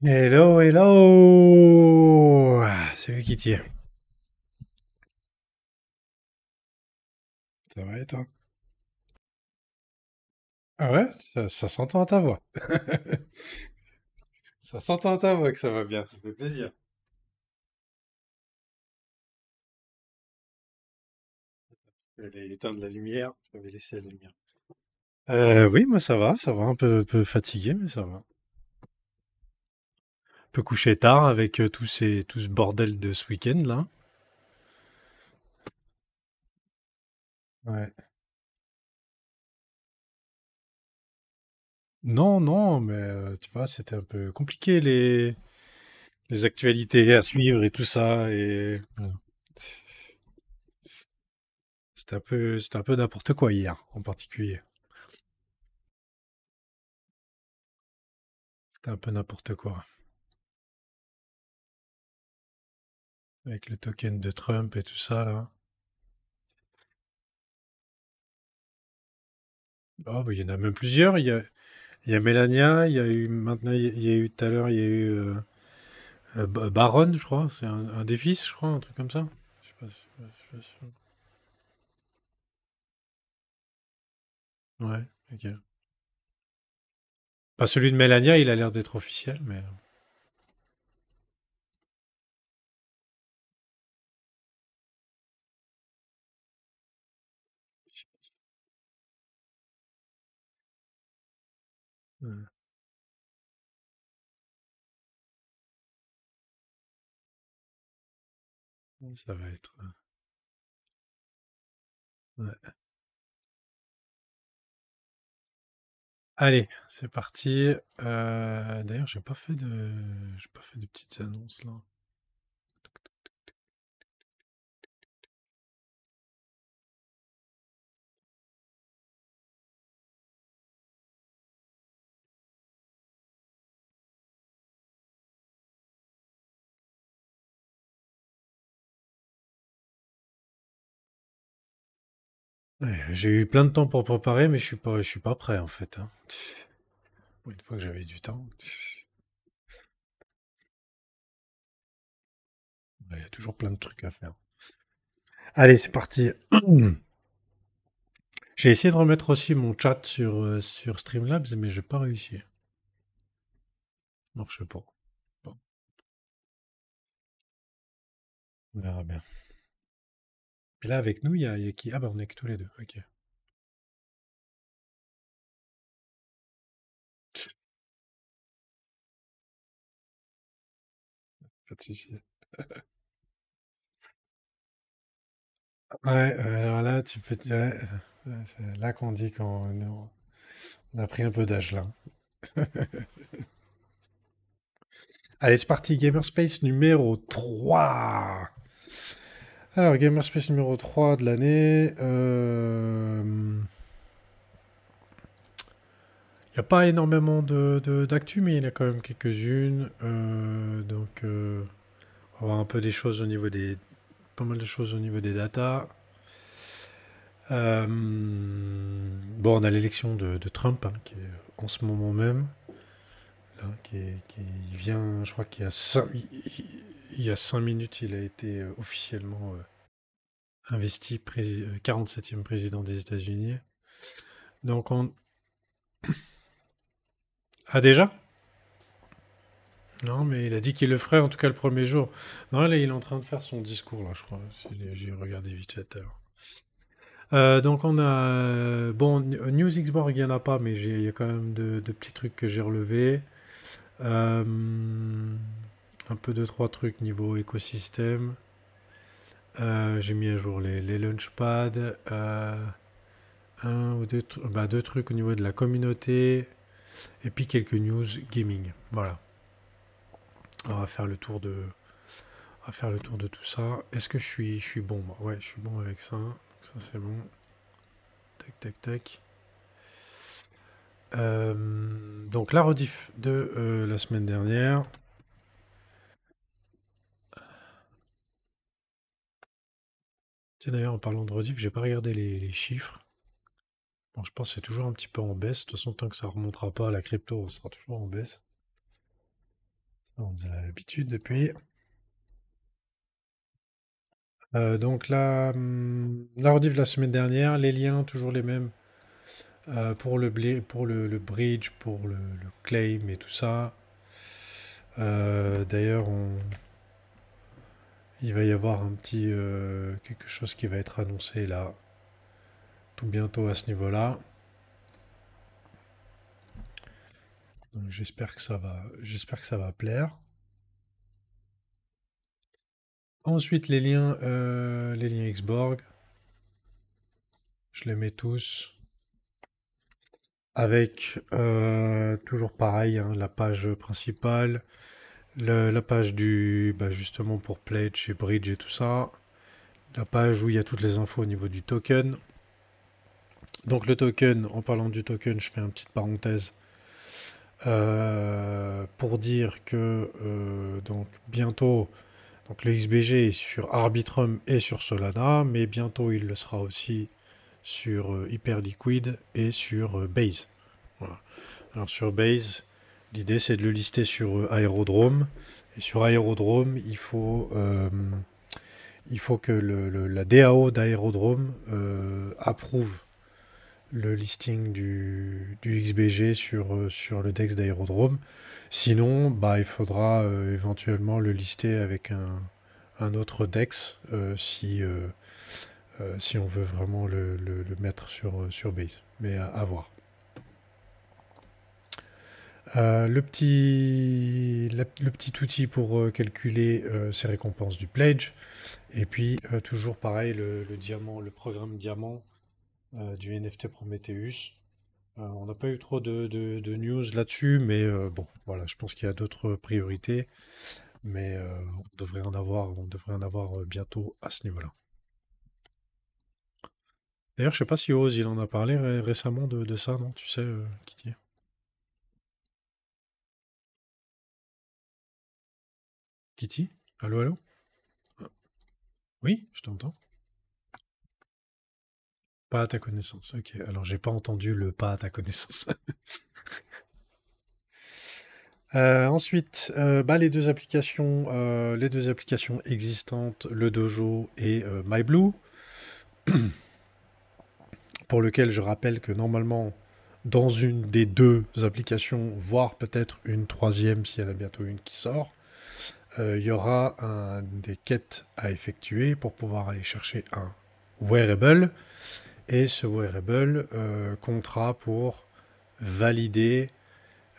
Hello, hello! C'est lui qui tire. Ça va et toi? Ah ouais, ça s'entend à ta voix. Ça s'entend à ta voix que ça va bien, ça fait plaisir. Je vais aller éteindre la lumière, je vais laisser la lumière. Oui, moi ça va, un peu fatigué, mais ça va. Un peu couché tard avec tout ce bordel de ce week-end là. Ouais. Non, non, mais tu vois, c'était un peu compliqué les actualités à suivre et tout ça, et voilà. C'était un peu n'importe quoi hier, en particulier. C'était un peu n'importe quoi. Avec le token de Trump et tout ça, là. Oh, bah, il y en a même plusieurs. Il y a Melania, il y a eu maintenant, il y a eu tout à l'heure, il y a eu Baron, je crois. C'est un des fils, je crois, un truc comme ça. Je sais pas, je suis pas sûr. Ouais, ok. Pas celui de Melania, il a l'air d'être officiel, mais. Ça va être. Ouais. Allez, c'est parti. D'ailleurs, j'ai pas fait de petites annonces là. Ouais, j'ai eu plein de temps pour préparer, mais je suis pas prêt en fait, hein. Bon, une fois que j'avais du temps, il y a toujours plein de trucs à faire. Allez, c'est parti. J'ai essayé de remettre aussi mon chat sur Streamlabs, mais j'ai pas réussi. Marche pas. Bon, on verra bien. Et là, avec nous, il y a qui? Ah bah on est que tous les deux. Ok. Pas de souci. Ouais, alors là, tu peux. Ouais, c'est là qu'on dit on a pris un peu d'âge là. Allez, c'est parti. Gamerspace numéro 3. Alors, Gamerspace numéro 3 de l'année. Il n'y a pas énormément d'actu, mais il y en a quand même quelques-unes. On va voir un peu des choses au niveau des. Pas mal de choses au niveau des datas. Bon, on a l'élection de Trump, hein, qui est en ce moment même. Là, qui vient, je crois qu'il y a il y a 5 minutes, il a été officiellement investi 47e président des États-Unis. Donc on. Ah, déjà? Non, mais il a dit qu'il le ferait en tout cas le premier jour. Non, là, il est en train de faire son discours, là, je crois. Si j'ai regardé vite fait tout à l'heure. Donc on a. Bon, News Xborg, il n'y en a pas, mais il y a quand même de petits trucs que j'ai relevés. Euh, un peu deux, trois trucs niveau écosystème. J'ai mis à jour les launchpads. Un ou bah, deux trucs au niveau de la communauté. Et puis quelques news gaming. Voilà. On va faire le tour on va faire le tour de tout ça. Est-ce que je suis bon, moi? Ouais, je suis bon avec ça. Donc ça, c'est bon. Tac, tac, tac. Donc la rediff de la semaine dernière. Tiens, d'ailleurs, en parlant de rediff, j'ai pas regardé les chiffres. Bon, je pense que c'est toujours un petit peu en baisse. De toute façon, tant que ça remontera pas, la crypto sera toujours en baisse. On a l'habitude depuis. Donc là, la rediff de la semaine dernière, les liens toujours les mêmes pour le bridge, pour le claim et tout ça. D'ailleurs, il va y avoir un petit quelque chose qui va être annoncé là tout bientôt à ce niveau-là. Donc j'espère que ça va plaire. Ensuite, les liens Xborg, je les mets tous avec toujours pareil, hein, la page principale, la page justement pour Pledge et Bridge et tout ça, la page où il y a toutes les infos au niveau du token. Donc le token, en parlant du token, je fais une petite parenthèse pour dire que donc bientôt, donc le XBG est sur Arbitrum et sur Solana, mais bientôt il le sera aussi sur Hyperliquid et sur Base. Voilà. Alors sur Base, l'idée c'est de le lister sur Aerodrome. Et sur Aerodrome, il faut que la DAO d'Aerodrome approuve le listing du XBG sur le DEX d'Aerodrome. Sinon, bah, il faudra éventuellement le lister avec un autre DEX si on veut vraiment le mettre sur Base. Mais à voir. Le petit outil pour calculer ses récompenses du pledge. Et puis toujours pareil, le diamant, le programme diamant du NFT Prometheus. On n'a pas eu trop de news là-dessus, mais bon, voilà, je pense qu'il y a d'autres priorités, mais on devrait en avoir bientôt à ce niveau-là. D'ailleurs, je sais pas si Oz il en a parlé récemment de ça, non? Tu sais, Kitty? Kitty? Allô, allô? Ah, oui, je t'entends. Pas à ta connaissance. Ok, alors j'ai pas entendu le pas à ta connaissance. Ensuite, bah, les deux applications existantes, le Dojo et MyBlue, pour lequel je rappelle que normalement, dans une des deux applications, voire peut-être une troisième s'il y en a bientôt une qui sort, il y aura des quêtes à effectuer pour pouvoir aller chercher un wearable. Et ce wearable comptera pour valider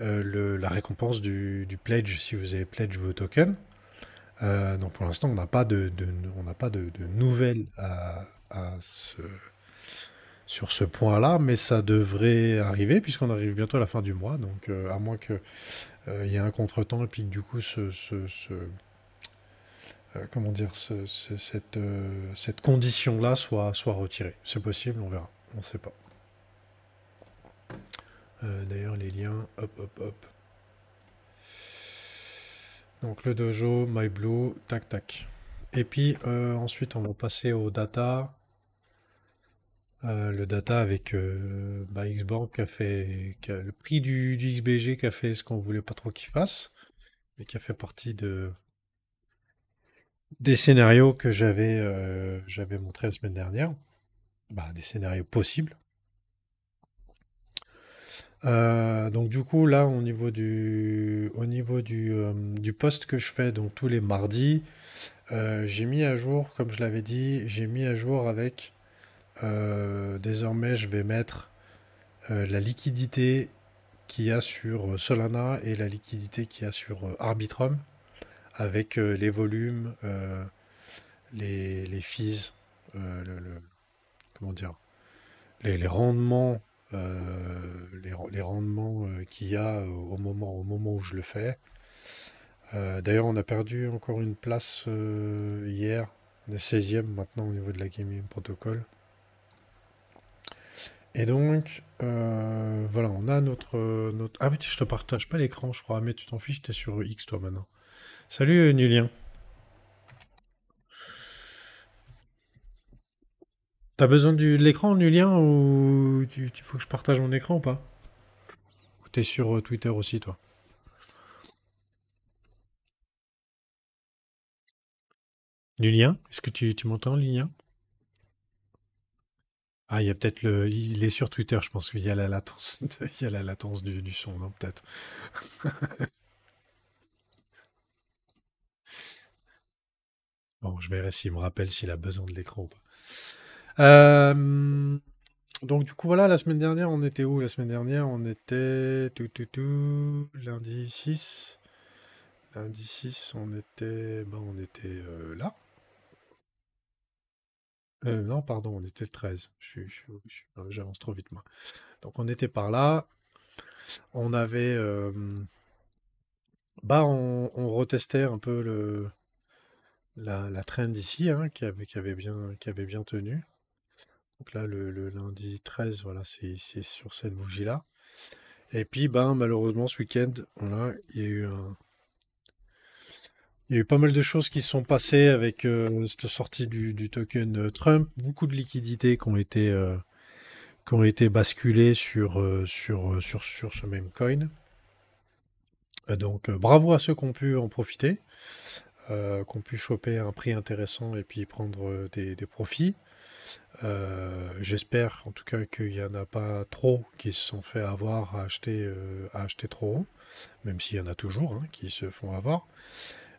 la récompense du pledge si vous avez pledge vos tokens. Donc pour l'instant, on n'a pas de nouvelles sur ce point-là, mais ça devrait arriver puisqu'on arrive bientôt à la fin du mois. Donc à moins qu'il y ait un contretemps et puis que du coup comment dire, cette condition-là soit retirée. C'est possible, on verra. On ne sait pas. D'ailleurs, les liens, hop, hop, hop. Donc le dojo, MyBlue, tac, tac. Et puis ensuite, on va passer au data. Le data avec Xborg qui a le prix du XBG qui a fait ce qu'on voulait pas trop qu'il fasse, mais qui a fait partie des scénarios que j'avais montré la semaine dernière. Bah, des scénarios possibles. Donc du coup là au niveau du post que je fais donc tous les mardis, j'ai mis à jour, comme je l'avais dit, j'ai mis à jour avec désormais je vais mettre la liquidité qu'il y a sur Solana et la liquidité qu'il y a sur Arbitrum avec les volumes, les fees, comment dire, les rendements, les rendements qu'il y a au moment où je le fais. D'ailleurs, on a perdu encore une place hier. On est 16e maintenant au niveau de la Gaming Protocol. Et donc, voilà, on a notre... Ah oui, je te partage pas l'écran, je crois. Mais tu t'en fiches, t'es sur X toi maintenant. Salut Nulien. T'as besoin de l'écran, Nulien, ou tu faut que je partage mon écran ou pas? Ou t'es sur Twitter aussi, toi? Lilien, est-ce que tu m'entends, Lilien? Ah, il y a peut-être le. Il est sur Twitter, je pense qu'il y a la latence. Il y a la latence du son, non, peut-être. Bon, je verrai s'il me rappelle s'il a besoin de l'écran ou pas. Donc, du coup, voilà, la semaine dernière, on était où? La semaine dernière, on était. Lundi 6. Lundi 6, on était. Ben, on était là. Non, pardon, on était le 13. J'avance trop vite, moi. Donc, on était par là. On avait. Bah, on retestait un peu la trend ici, hein, qui avait bien tenu. Donc là, le lundi 13, voilà, c'est sur cette bougie-là. Et puis, ben, malheureusement, ce week-end, voilà, il y a eu pas mal de choses qui se sont passées avec cette sortie du token Trump. Beaucoup de liquidités qui ont été basculées sur ce même coin. Donc, bravo à ceux qui ont pu en profiter, qui ont pu choper un prix intéressant et puis prendre des profits. J'espère en tout cas qu'il n'y en a pas trop qui se sont fait avoir à acheter trop haut, même s'il y en a toujours hein, qui se font avoir.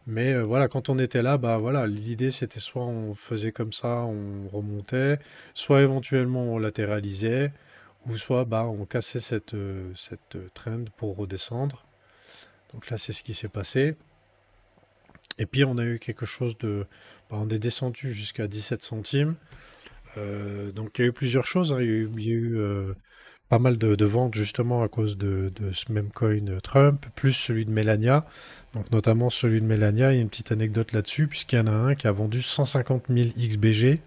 Mais voilà, quand on était là, bah voilà, l'idée c'était soit on faisait comme ça, on remontait, soit éventuellement on latéralisait, ou soit bah on cassait cette trend pour redescendre. Donc là c'est ce qui s'est passé. Et puis on a eu quelque chose de, bah, on est descendu jusqu'à 17 centimes. Donc il y a eu plusieurs choses, hein. Il y a eu pas mal de ventes justement à cause de ce même coin Trump, plus celui de Melania. Donc notamment celui de Melania, il y a une petite anecdote là-dessus, puisqu'il y en a un qui a vendu 150 000 XBG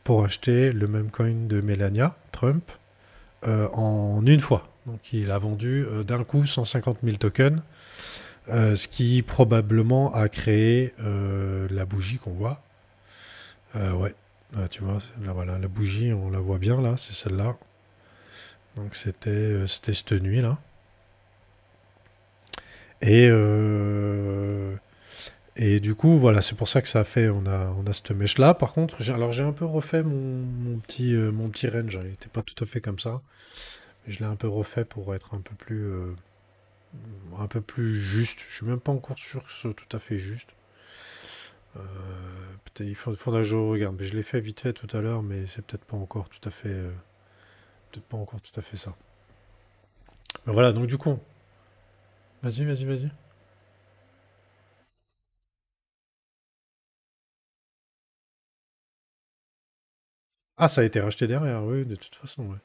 pour acheter le même coin de Melania, Trump, en une fois. Donc il a vendu d'un coup 150 000 tokens, ce qui probablement a créé la bougie qu'on voit. Ouais, là, tu vois, là, voilà, la bougie, on la voit bien là, c'est celle-là. Donc c'était cette nuit-là. Et, euh, et du coup, voilà, c'est pour ça que ça a fait, on a cette mèche-là. Par contre, alors j'ai un peu refait mon petit range, hein. Il n'était pas tout à fait comme ça. Mais je l'ai un peu refait pour être un peu plus juste. Je suis même pas encore sûr que ce soit tout à fait juste. Euh, Peut-être faudra que je regarde. Mais je l'ai fait vite fait tout à l'heure, mais c'est peut-être pas encore tout à fait ça. Mais voilà, donc du coup, vas-y, vas-y, vas-y. Ah, ça a été racheté derrière, oui, de toute façon, ouais.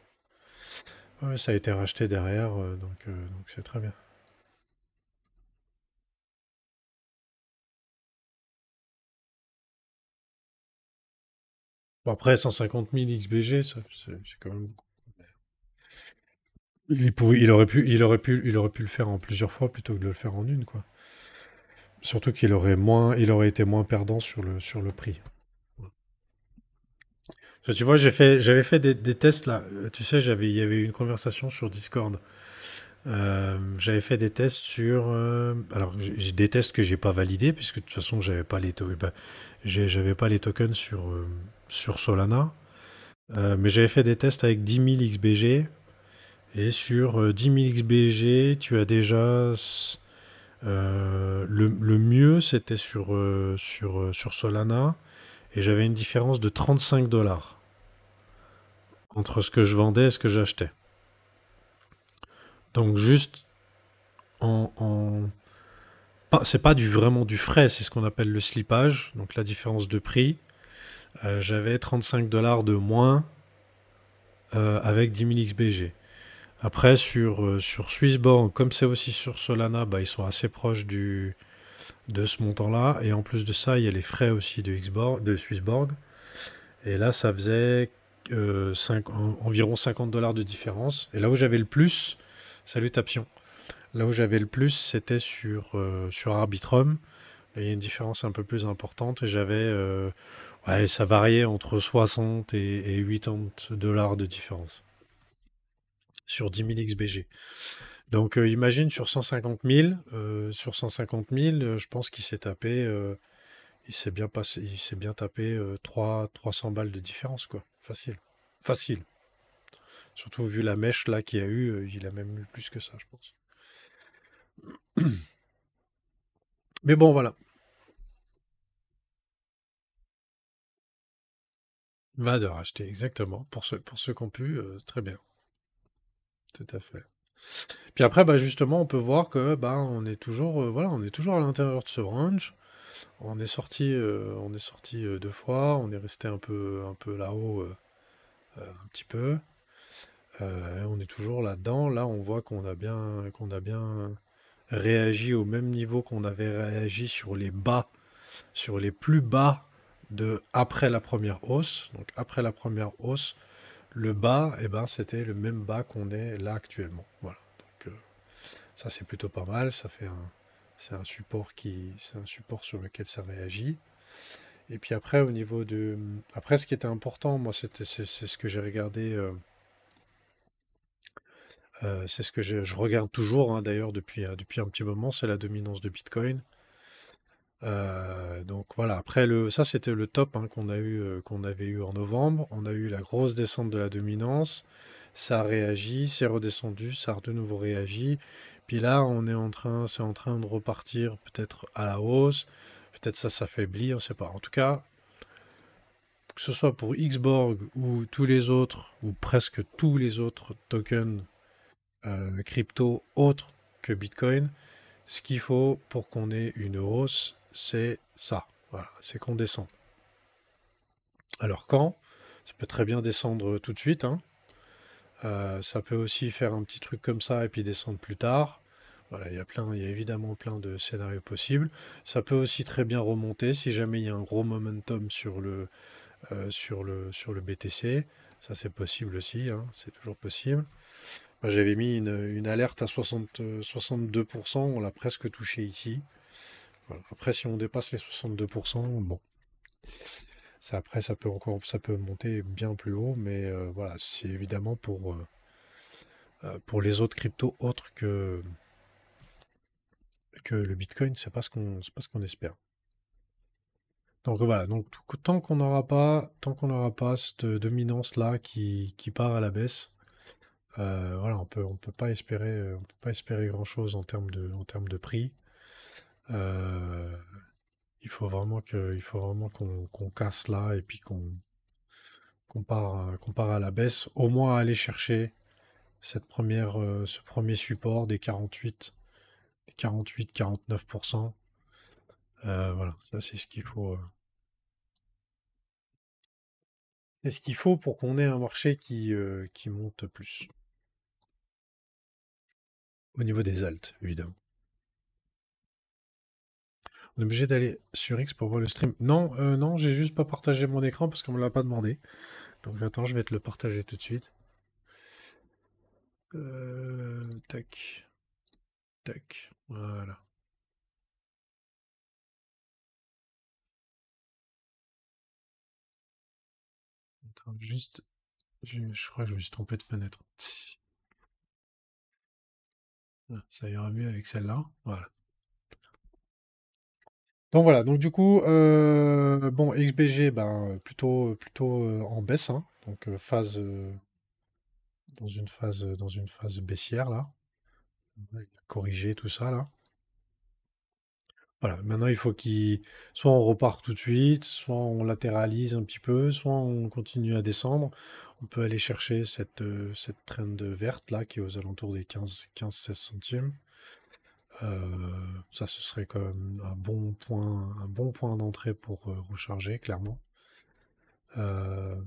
Ouais, ça a été racheté derrière, donc c'est très bien. Bon, après, 150 000 XBG, c'est quand même beaucoup. Il aurait pu le faire en plusieurs fois plutôt que de le faire en une, quoi. Surtout il aurait été moins perdant sur le prix. Parce que tu vois, j'avais fait des tests là. Tu sais, il y avait eu une conversation sur Discord. J'avais fait des tests alors, j'ai des tests que j'ai pas validés puisque de toute façon, j'avais pas les tokens sur Solana. Mais j'avais fait des tests avec 10 000 XBG. Et sur 10 000 XBG, tu as déjà. Le mieux, c'était sur Solana. Et j'avais une différence de 35 dollars entre ce que je vendais et ce que j'achetais. Donc, juste en. C'est pas vraiment du frais, c'est ce qu'on appelle le slippage. Donc, la différence de prix. J'avais 35 dollars de moins avec 10 000 XBG. Après, sur Swissborg, comme c'est aussi sur Solana, bah, ils sont assez proches de ce montant-là. Et en plus de ça, il y a les frais aussi de Swissborg. Et là, ça faisait environ 50 dollars de différence. Et là où j'avais le plus, salutations, là où j'avais le plus, c'était sur Arbitrum. Là, il y a une différence un peu plus importante. Et ouais, ça variait entre 60 et 80 dollars de différence sur 10 000 XBG. Donc imagine sur 150 000, je pense qu'il s'est tapé il s'est bien passé, il s'est bien tapé 300 balles de différence, quoi. Facile. Facile. Surtout vu la mèche là qu'il y a eu, il a même eu plus que ça, je pense. Mais bon, voilà. Va de racheter, exactement. Pour ceux qui ont pu, très bien. Tout à fait. Puis après, bah justement, on peut voir que bah on est toujours, voilà, on est toujours à l'intérieur de ce range. On est sorti 2 fois. On est resté un peu là-haut, un petit peu. On est toujours là-dedans. Là, on voit qu'on a bien réagi au même niveau qu'on avait réagi sur les bas, sur les plus bas de après la première hausse. Donc après la première hausse, le bas, eh ben, c'était le même bas qu'on est là actuellement. Voilà. Donc ça c'est plutôt pas mal. C'est un support c'est un support sur lequel ça réagit. Et puis après, après, ce qui était important, moi, c'est ce que j'ai regardé. C'est ce que je regarde toujours, hein, d'ailleurs, depuis un petit moment, c'est la dominance de Bitcoin. Donc voilà, après ça c'était le top, hein, qu'on avait eu en novembre. On a eu la grosse descente de la dominance, ça a réagi, c'est redescendu, ça a de nouveau réagi. Puis là, c'est en train de repartir peut-être à la hausse, peut-être ça s'affaiblit, on sait pas. En tout cas, que ce soit pour Xborg ou tous les autres, ou presque tous les autres tokens crypto autres que Bitcoin, ce qu'il faut pour qu'on ait une hausse, c'est ça. Voilà, c'est qu'on descend. Alors quand? Ça peut très bien descendre tout de suite, hein. Ça peut aussi faire un petit truc comme ça et puis descendre plus tard. Voilà, il y a évidemment plein de scénarios possibles. Ça peut aussi très bien remonter si jamais il y a un gros momentum sur le BTC. Ça c'est possible aussi, hein, c'est toujours possible. Moi, j'avais mis une alerte à 62%, on l'a presque touché ici. Voilà. Après, si on dépasse les 62%, bon, ça peut monter bien plus haut, mais voilà, c'est évidemment pour les autres cryptos autres que le Bitcoin, c'est pas ce qu'on espère. Donc voilà, donc tant qu'on n'aura pas cette dominance là qui part à la baisse, voilà, on peut pas espérer grand-chose en termes de prix. Euh, il faut vraiment qu'on casse là et puis qu'on part à la baisse, au moins aller chercher ce premier support des 49%. Voilà, ça c'est ce qu'il faut. C'est ce qu'il faut pour qu'on ait un marché qui monte plus. Au niveau des alts, évidemment. On est obligé d'aller sur X pour voir le stream. Non, non, j'ai juste pas partagé mon écran parce qu'on me l'a pas demandé. Donc attends, je vais te le partager tout de suite. Tac, tac, voilà. Attends, juste, je crois que je me suis trompé de fenêtre. Ah, ça ira mieux avec celle-là. Voilà. Donc voilà, donc du coup, bon, XBG, ben, plutôt en baisse, hein, donc dans une phase baissière là, corriger tout ça là. Voilà, maintenant il faut soit on repart tout de suite, soit on latéralise un petit peu, soit on continue à descendre. On peut aller chercher cette trend verte là qui est aux alentours des 15-16 centimes. Ça, ce serait quand même un bon point d'entrée pour recharger, clairement. Euh,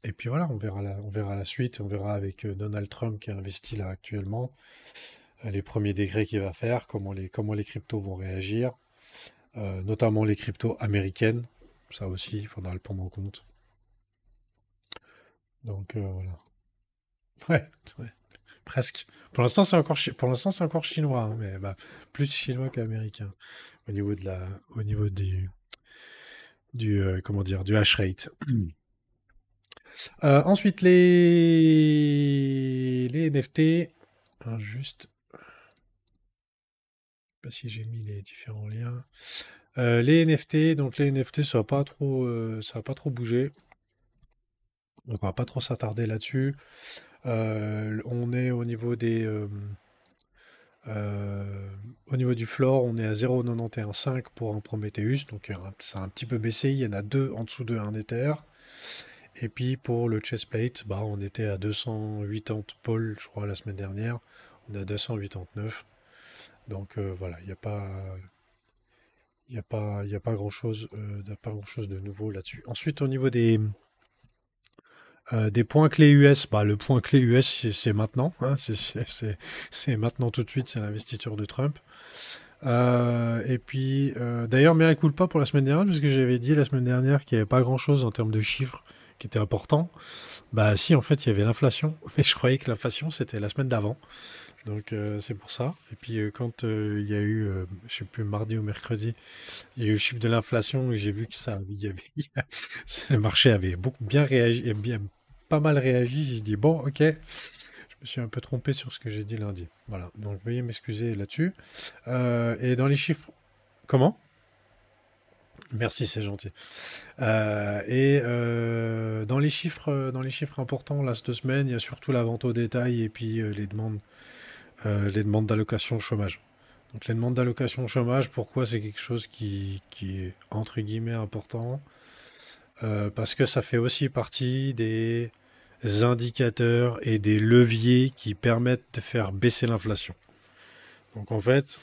et puis voilà, on verra la suite, on verra avec Donald Trump qui investit là actuellement, les premiers degrés qu'il va faire, comment les cryptos vont réagir, notamment les cryptos américaines. Ça aussi, il faudra le prendre en compte. Donc voilà. Ouais, ouais, presque. Pour l'instant, c'est encore chinois, hein, mais bah, plus chinois qu'américain au niveau comment dire, du hash rate. Ensuite, les NFT. Hein, juste pas si j'ai mis les différents liens. Les NFT, donc les NFT, ça va pas trop bouger. Donc on va pas trop s'attarder là-dessus. On est euh, au niveau du floor, on est à 0,915 pour un Prometheus, donc ça a un petit peu baissé. Il y en a deux en dessous de un Ether. Et puis pour le chestplate, bah, on était à 280 pôles, je crois, la semaine dernière. On est à 289. Donc voilà, il y a pas grand-chose, pas grand-chose de nouveau là-dessus. Ensuite, au niveau des points clés US, bah, le point clé US, c'est maintenant, hein, c'est maintenant tout de suite, c'est l'investiture de Trump. Et puis, d'ailleurs, mea culpa pour la semaine dernière, parce que j'avais dit la semaine dernière qu'il n'y avait pas grand-chose en termes de chiffres qui était important. Bah si, en fait, il y avait l'inflation, mais je croyais que l'inflation, c'était la semaine d'avant. Donc c'est pour ça. Et puis quand il y a eu, je sais plus, mardi ou mercredi, il y a eu le chiffre de l'inflation et j'ai vu que ça, il y avait, le marché avait beaucoup bien réagi, et bien pas mal réagi. J'ai dit bon, ok, je me suis un peu trompé sur ce que j'ai dit lundi. Voilà. Donc veuillez m'excuser là-dessus. Et dans les chiffres, comment? Merci, c'est gentil. Dans les chiffres importants, là, cette semaine, il y a surtout la vente au détail et puis les demandes d'allocation chômage. Donc les demandes d'allocation chômage, pourquoi c'est quelque chose qui est entre guillemets important? Parce que ça fait aussi partie des indicateurs et des leviers qui permettent de faire baisser l'inflation. Donc en fait,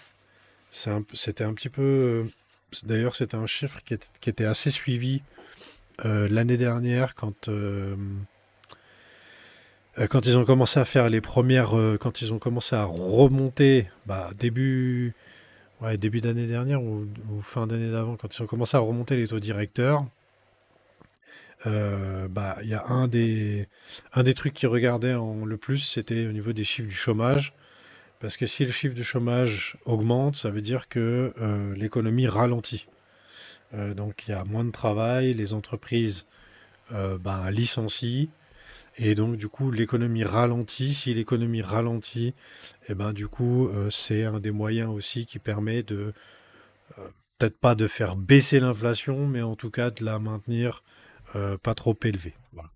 c'était un petit peu... D'ailleurs, c'était un chiffre qui était assez suivi l'année dernière quand ils ont commencé à faire les premières... quand ils ont commencé à remonter, bah, début d'année dernière ou fin d'année d'avant, quand ils ont commencé à remonter les taux directeurs, bah, il y a un des trucs qu'ils regardaient le plus, c'était au niveau des chiffres du chômage. Parce que si le chiffre du chômage augmente, ça veut dire que l'économie ralentit. Donc il y a moins de travail, les entreprises ben, licencient, et donc du coup l'économie ralentit. Si l'économie ralentit, et ben, du coup c'est un des moyens aussi qui permet de peut-être pas de faire baisser l'inflation, mais en tout cas de la maintenir pas trop élevée. Voilà.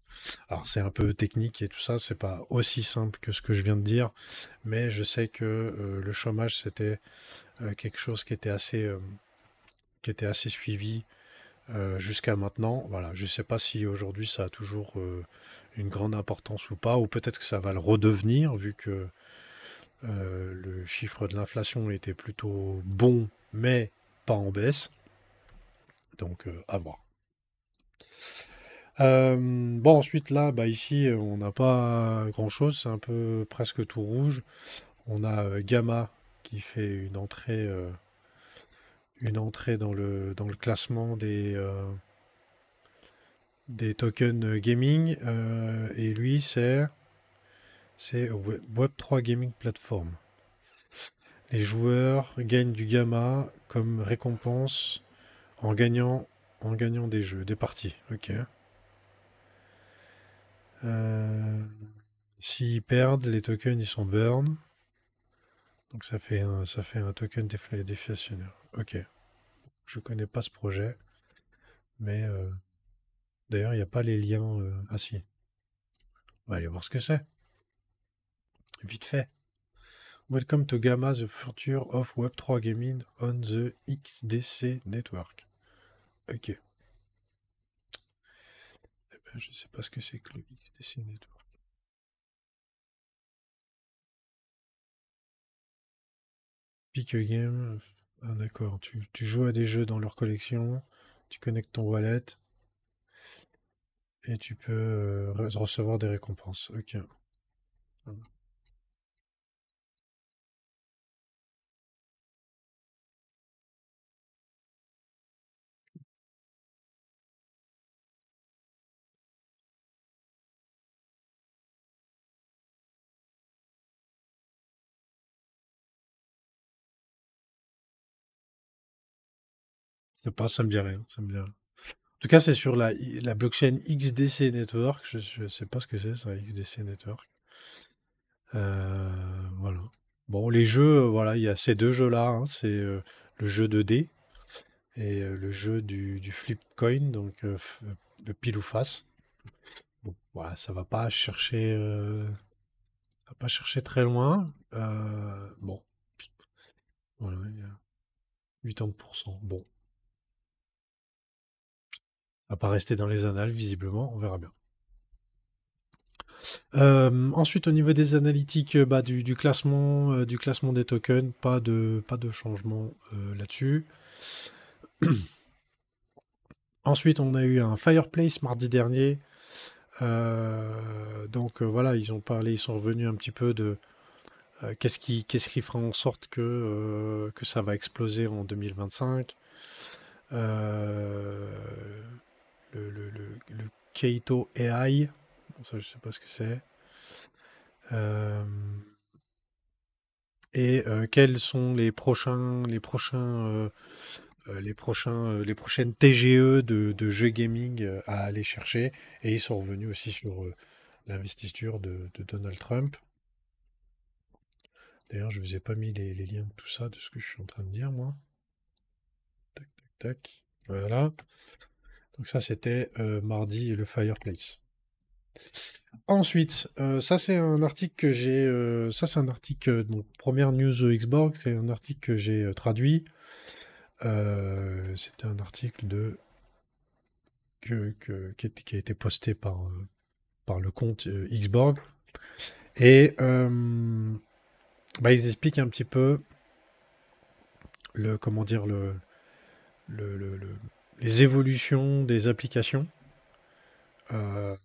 Alors c'est un peu technique et tout ça, c'est pas aussi simple que ce que je viens de dire, mais je sais que le chômage c'était quelque chose qui était assez suivi jusqu'à maintenant. Voilà, je sais pas si aujourd'hui ça a toujours une grande importance ou pas, ou peut-être que ça va le redevenir vu que le chiffre de l'inflation était plutôt bon, mais pas en baisse. Donc à voir. Bon, ensuite, là, bah, ici, on n'a pas grand-chose, c'est un peu presque tout rouge. On a Gamma qui fait une entrée dans le classement des tokens gaming, et lui, c'est Web3 Gaming Platform. Les joueurs gagnent du Gamma comme récompense en gagnant, en gagnant des jeux, des parties. Ok. Euh, S'ils perdent, les tokens ils sont burn. Donc ça fait un token déflationnaire. Ok. Je connais pas ce projet, mais d'ailleurs il n'y a pas les liens. Ah si. On va aller voir ce que c'est. Vite fait. Welcome to Gamma, the future of Web3 gaming on the XDC network. Ok. Eh ben, je sais pas ce que c'est que le XDC network. Pick a game. Ah d'accord. Tu joues à des jeux dans leur collection. Tu connectes ton wallet. Et tu peux recevoir des récompenses. Ok. C'est pas, ça me dit rien. Ça me dit rien. En tout cas, c'est sur la blockchain XDC Network. Je sais pas ce que c'est, ça, XDC Network. Voilà. Bon, les jeux, voilà, il y a ces deux jeux-là, hein, c'est le jeu 2D et le jeu du flip coin, donc de pile ou face. Bon, voilà, ça va pas chercher très loin. Bon, voilà, il y a 80%. Bon, ça va pas rester dans les annales, visiblement, on verra bien. Ensuite, au niveau des analytiques, bah, du classement des tokens, pas de changement là-dessus. Ensuite, on a eu un Fireplace mardi dernier. Donc voilà, ils sont revenus un petit peu de qu'est-ce qui fera en sorte que ça va exploser en 2025. Euh, le Keito AI, bon, ça je sais pas ce que c'est. Euh, et quels sont les prochaines TGE de jeux gaming à aller chercher. Et ils sont revenus aussi sur l'investiture de Donald Trump. D'ailleurs, je vous ai pas mis les liens de tout ça, de ce que je suis en train de dire, moi. Tac, tac, tac. Voilà. Donc ça, c'était mardi, le Fireplace. Ensuite, ça c'est un article que j'ai, ça c'est un article, donc première news Xborg, c'est un article que j'ai traduit. C'était un article qui a été posté par le compte Xborg. Et bah, ils expliquent un petit peu comment dire, le- le- le- les évolutions euh,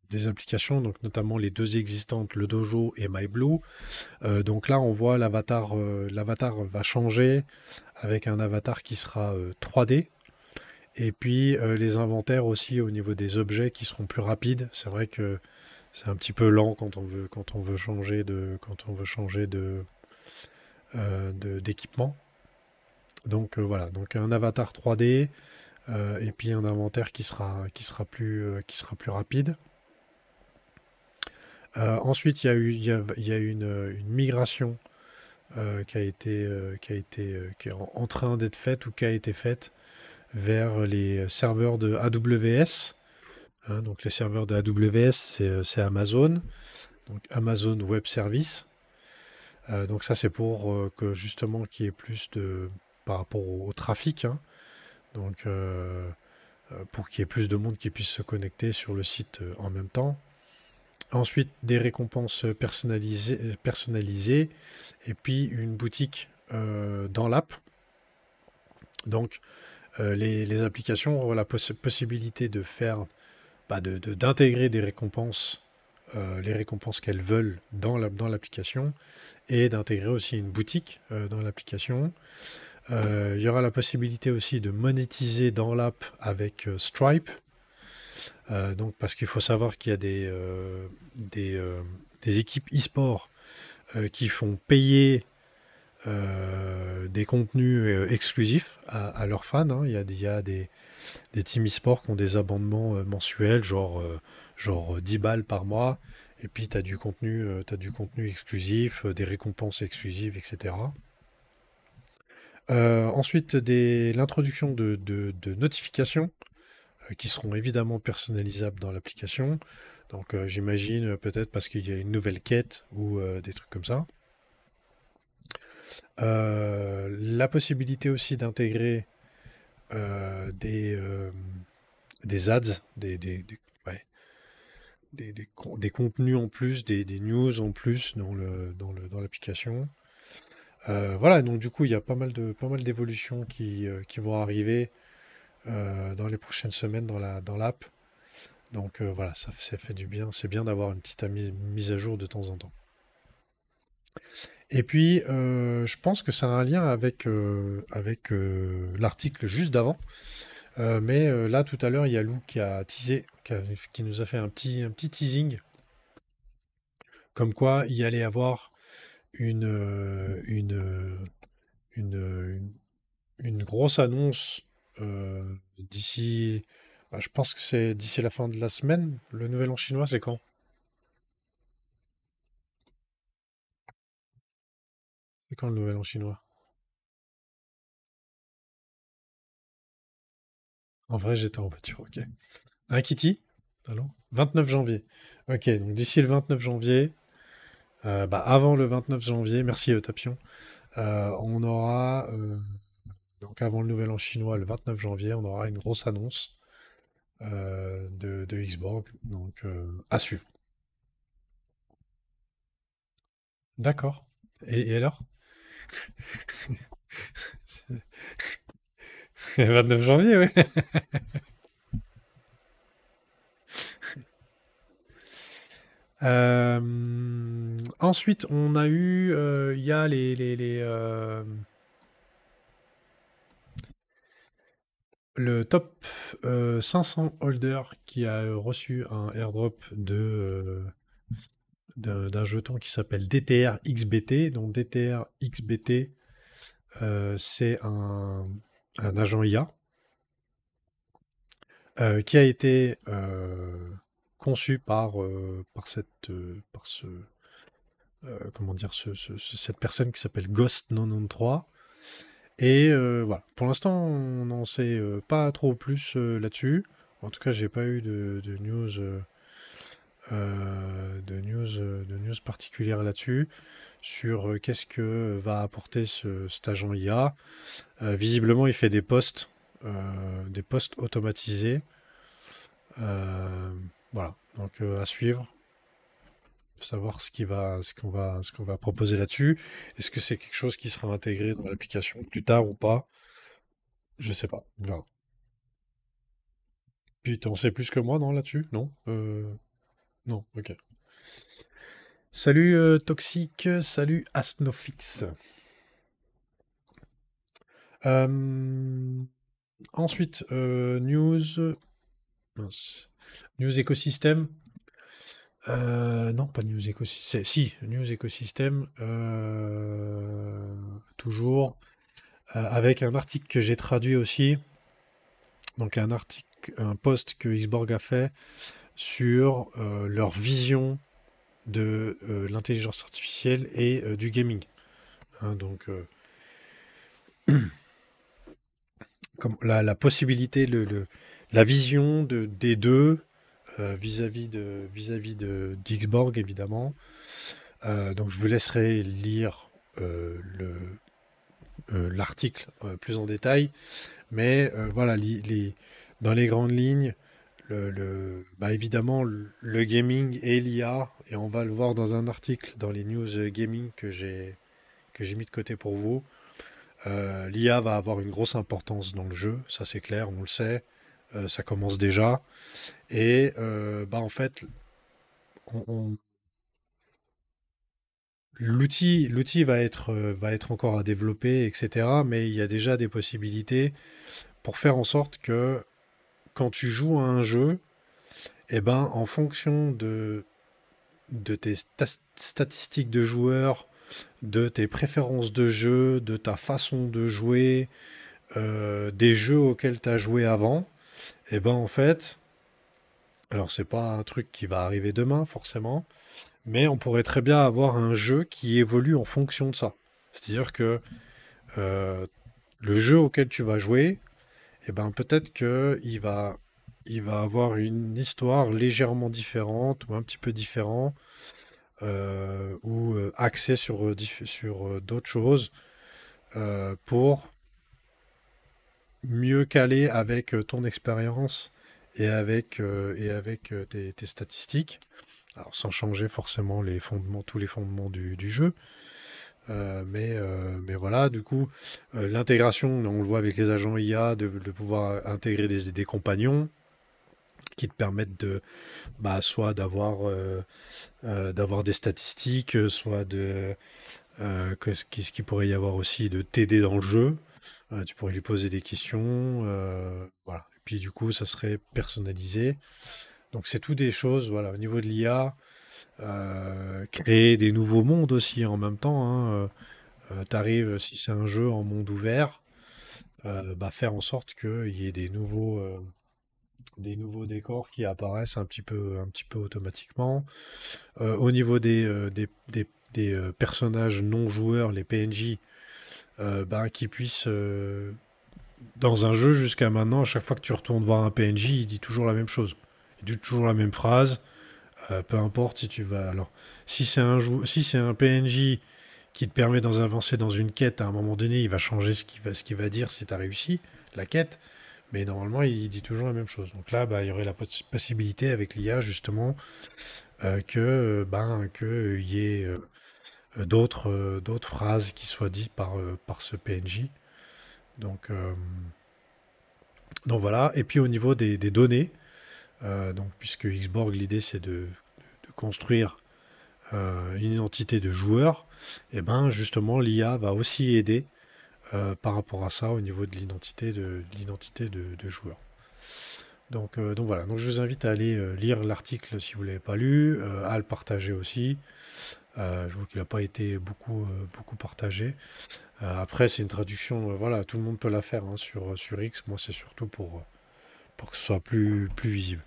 des applications, donc notamment les deux existantes, le Dojo et MyBlue. Donc là, on voit l'avatar va changer avec un avatar qui sera 3D. Et puis les inventaires aussi au niveau des objets qui seront plus rapides. C'est vrai que c'est un petit peu lent quand on veut changer d'équipement. Donc voilà, donc un avatar 3D et puis un inventaire qui sera plus rapide. Ensuite, il y a eu une migration qui est en train d'être faite ou qui a été faite vers les serveurs de AWS. Hein, donc les serveurs de AWS, c'est Amazon, donc Amazon Web Service. Donc ça, c'est pour que justement qu'il y ait plus de par rapport au trafic. Hein, donc pour qu'il y ait plus de monde qui puisse se connecter sur le site en même temps. Ensuite, des récompenses personnalisées et puis une boutique dans l'app. Donc, les applications auront la possibilité de faire, d'intégrer des récompenses, les récompenses qu'elles veulent dans l'application et d'intégrer aussi une boutique dans l'application. Il y aura la possibilité aussi de monétiser dans l'app avec Stripe. Donc, parce qu'il faut savoir qu'il y a des équipes e-sport qui font payer des contenus exclusifs à leurs fans. Hein. Il y a des teams e-sport qui ont des abonnements mensuels, genre 10 balles par mois. Et puis, t'as du contenu exclusif, des récompenses exclusives, etc. Ensuite, l'introduction de notifications qui seront évidemment personnalisables dans l'application. Donc j'imagine peut-être parce qu'il y a une nouvelle quête ou des trucs comme ça. La possibilité aussi d'intégrer euh, des, euh, des ads, ouais, des contenus en plus, des news en plus dans l'application. Voilà, donc du coup, il y a pas mal d'évolutions qui vont arriver dans les prochaines semaines dans l'app. Donc voilà, ça fait du bien. C'est bien d'avoir une petite mise à jour de temps en temps. Et puis, je pense que ça a un lien avec l'article juste d'avant. Mais là, tout à l'heure, il y a Lou qui a teasé, qui nous a fait un petit teasing, comme quoi il y allait avoir une, euh, une, euh, une, euh, une- une grosse annonce d'ici, bah, je pense que c'est d'ici la fin de la semaine. Le nouvel an chinois, c'est quand? C'est quand le nouvel an chinois? En vrai, j'étais en voiture, ok. Un Kitty? Allô? 29 janvier. Ok, donc d'ici le 29 janvier, bah avant le 29 janvier, merci Tapion, on aura, donc avant le nouvel an chinois, le 29 janvier, on aura une grosse annonce de Xborg, donc à suivre. D'accord. Et alors? 29 janvier, oui. Ensuite, on a eu, il y a le top 500 holder qui a reçu un airdrop d'un jeton qui s'appelle DTR XBT. Donc DTR XBT, c'est un agent IA qui a été conçu par comment dire, cette personne qui s'appelle Ghost93. Et voilà. Pour l'instant, on n'en sait pas trop plus là-dessus. En tout cas, j'ai pas eu de news, de news particulière là-dessus sur qu'est-ce que va apporter cet agent IA. Visiblement, il fait des posts automatisés. Voilà. Donc à suivre, savoir ce qu'on va proposer là-dessus. Est-ce que c'est quelque chose qui sera intégré dans l'application plus tard ou pas? Je sais pas. On verra. Puis t'en sais plus que moi, non, là-dessus? Non? Non, ok. Salut Toxic, salut Asnofix. Euh, Ensuite, mince. News écosystème. Non, pas news écosystème. Si, news écosystème. Toujours. Avec un article que j'ai traduit aussi. Donc un article, un post que Xborg a fait sur leur vision de l'intelligence artificielle et du gaming. Hein, donc, comme la possibilité, la vision des deux vis-à-vis de d'Xborg, évidemment. Donc, je vous laisserai lire l'article plus en détail. Mais voilà, dans les grandes lignes, bah évidemment, le gaming et l'IA, et on va le voir dans un article dans les news gaming que j'ai mis de côté pour vous. L'IA va avoir une grosse importance dans le jeu, ça c'est clair, on le sait, ça commence déjà. Et bah en fait, on- on- l'outil va être encore à développer, etc. Mais il y a déjà des possibilités pour faire en sorte que quand tu joues à un jeu, et ben en fonction de tes statistiques de joueur, de tes préférences de jeu, de ta façon de jouer, des jeux auxquels tu as joué avant, et ben en fait, alors c'est pas un truc qui va arriver demain forcément, mais on pourrait très bien avoir un jeu qui évolue en fonction de ça. C'est-à-dire que euh, le jeu auquel tu vas jouer, et ben peut-être que il va avoir une histoire légèrement différente ou un petit peu différente ou axée sur, sur d'autres choses pour mieux caler avec ton expérience et avec tes statistiques. Alors sans changer forcément les fondements, tous les fondements du jeu. Mais voilà, du coup, l'intégration, on le voit avec les agents IA, de pouvoir intégrer des compagnons qui te permettent de, bah, soit d'avoir des statistiques, soit ce qu'il pourrait y avoir aussi de t'aider dans le jeu. Tu pourrais lui poser des questions, voilà. Et puis du coup, ça serait personnalisé. Donc c'est tout des choses, voilà, au niveau de l'IA, créer des nouveaux mondes aussi en même temps. Hein, t'arrives, si c'est un jeu en monde ouvert, bah, faire en sorte qu'il y ait des nouveaux décors qui apparaissent un petit peu automatiquement. Au niveau des personnages non joueurs, les PNJ, ben, qui puissent, dans un jeu jusqu'à maintenant, à chaque fois que tu retournes voir un PNJ, il dit toujours la même chose. Il dit toujours la même phrase, peu importe si tu vas. Alors, si c'est un PNJ qui te permet d'avancer dans une quête, à un moment donné, il va changer ce qu'il va dire si tu as réussi la quête. Mais normalement, il dit toujours la même chose. Donc là, bah, il y aurait la possibilité avec l'IA, justement, que y ait d'autres phrases qui soient dites par ce PNJ. Donc, euh, donc voilà. Et puis au niveau des données, donc, puisque Xborg, l'idée c'est de construire une identité de joueur, et ben justement l'IA va aussi aider par rapport à ça au niveau de l'identité de joueur. Donc voilà, donc je vous invite à aller lire l'article si vous ne l'avez pas lu, à le partager aussi. Je vois qu'il n'a pas été beaucoup partagé. Après, c'est une traduction, voilà, tout le monde peut la faire hein, sur X. Moi, c'est surtout pour que ce soit plus visible.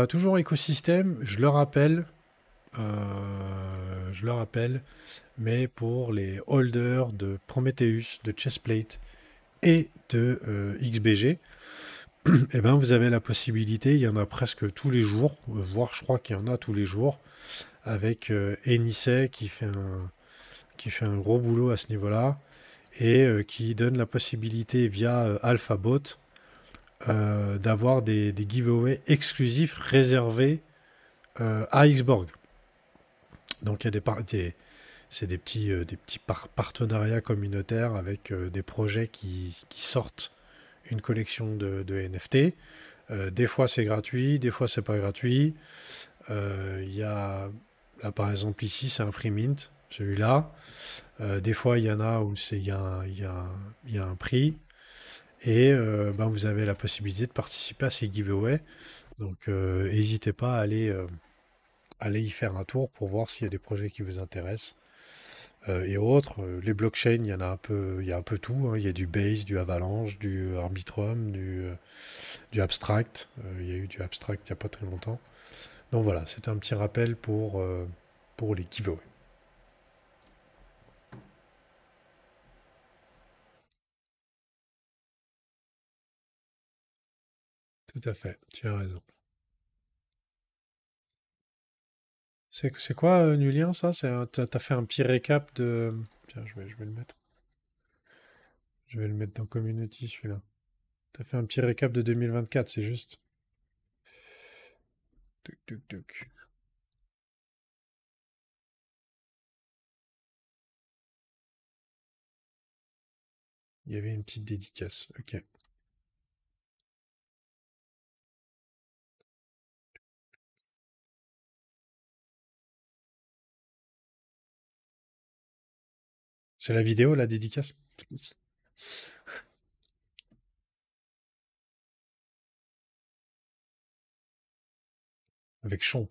Toujours écosystème, je le rappelle, mais pour les holders de Prometheus, de Chestplate et de XBG, eh ben, vous avez la possibilité, il y en a presque tous les jours, voire je crois qu'il y en a tous les jours, avec Enisei qui fait un gros boulot à ce niveau-là et qui donne la possibilité via AlphaBot d'avoir des giveaways exclusifs réservés à Xborg. Donc il y a c'est des petits partenariats communautaires avec des projets qui sortent une collection de NFT. Des fois c'est gratuit, des fois c'est pas gratuit. Il y a, là par exemple ici c'est un free mint, celui-là. Des fois il y en a où il y a un prix. Et ben, vous avez la possibilité de participer à ces giveaways. Donc n'hésitez pas à aller y faire un tour pour voir s'il y a des projets qui vous intéressent. Et autres, les blockchains, il y a un peu tout, hein. Il y a du Base, du Avalanche, du Arbitrum, du Abstract. Il y a eu du Abstract il n'y a pas très longtemps. Donc voilà, c'était un petit rappel pour les giveaways. Tout à fait, tu as raison. C'est quoi, Nulien, ça? T'as fait un petit récap de... Tiens, je vais le mettre. Je vais le mettre dans Community, celui-là. T'as fait un petit récap de 2024, c'est juste. Tuc, tuc, tuc. Il y avait une petite dédicace. Ok. C'est la vidéo, la dédicace? Avec Chomp.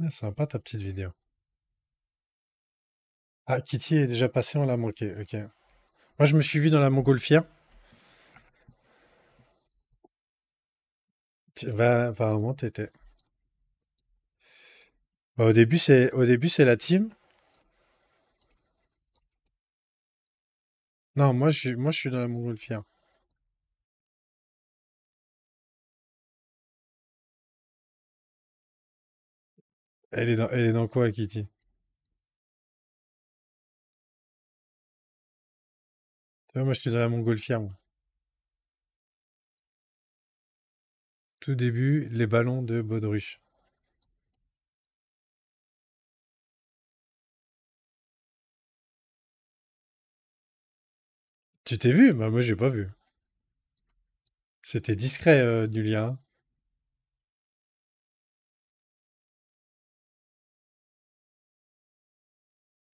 Ah, sympa ta petite vidéo. Ah, Kitty est déjà passée, on l'a manqué. Ok. Moi, je me suis vu dans la montgolfière. Bah, apparemment, t'étais. Bah, au début, c'est la team. Non, moi, je suis dans la montgolfière. Elle est dans quoi, Kitty? Tu vois, moi, je suis dans la montgolfière, moi. Tout début, les ballons de baudruche. Tu t'es vu? Bah moi j'ai pas vu. C'était discret du lien.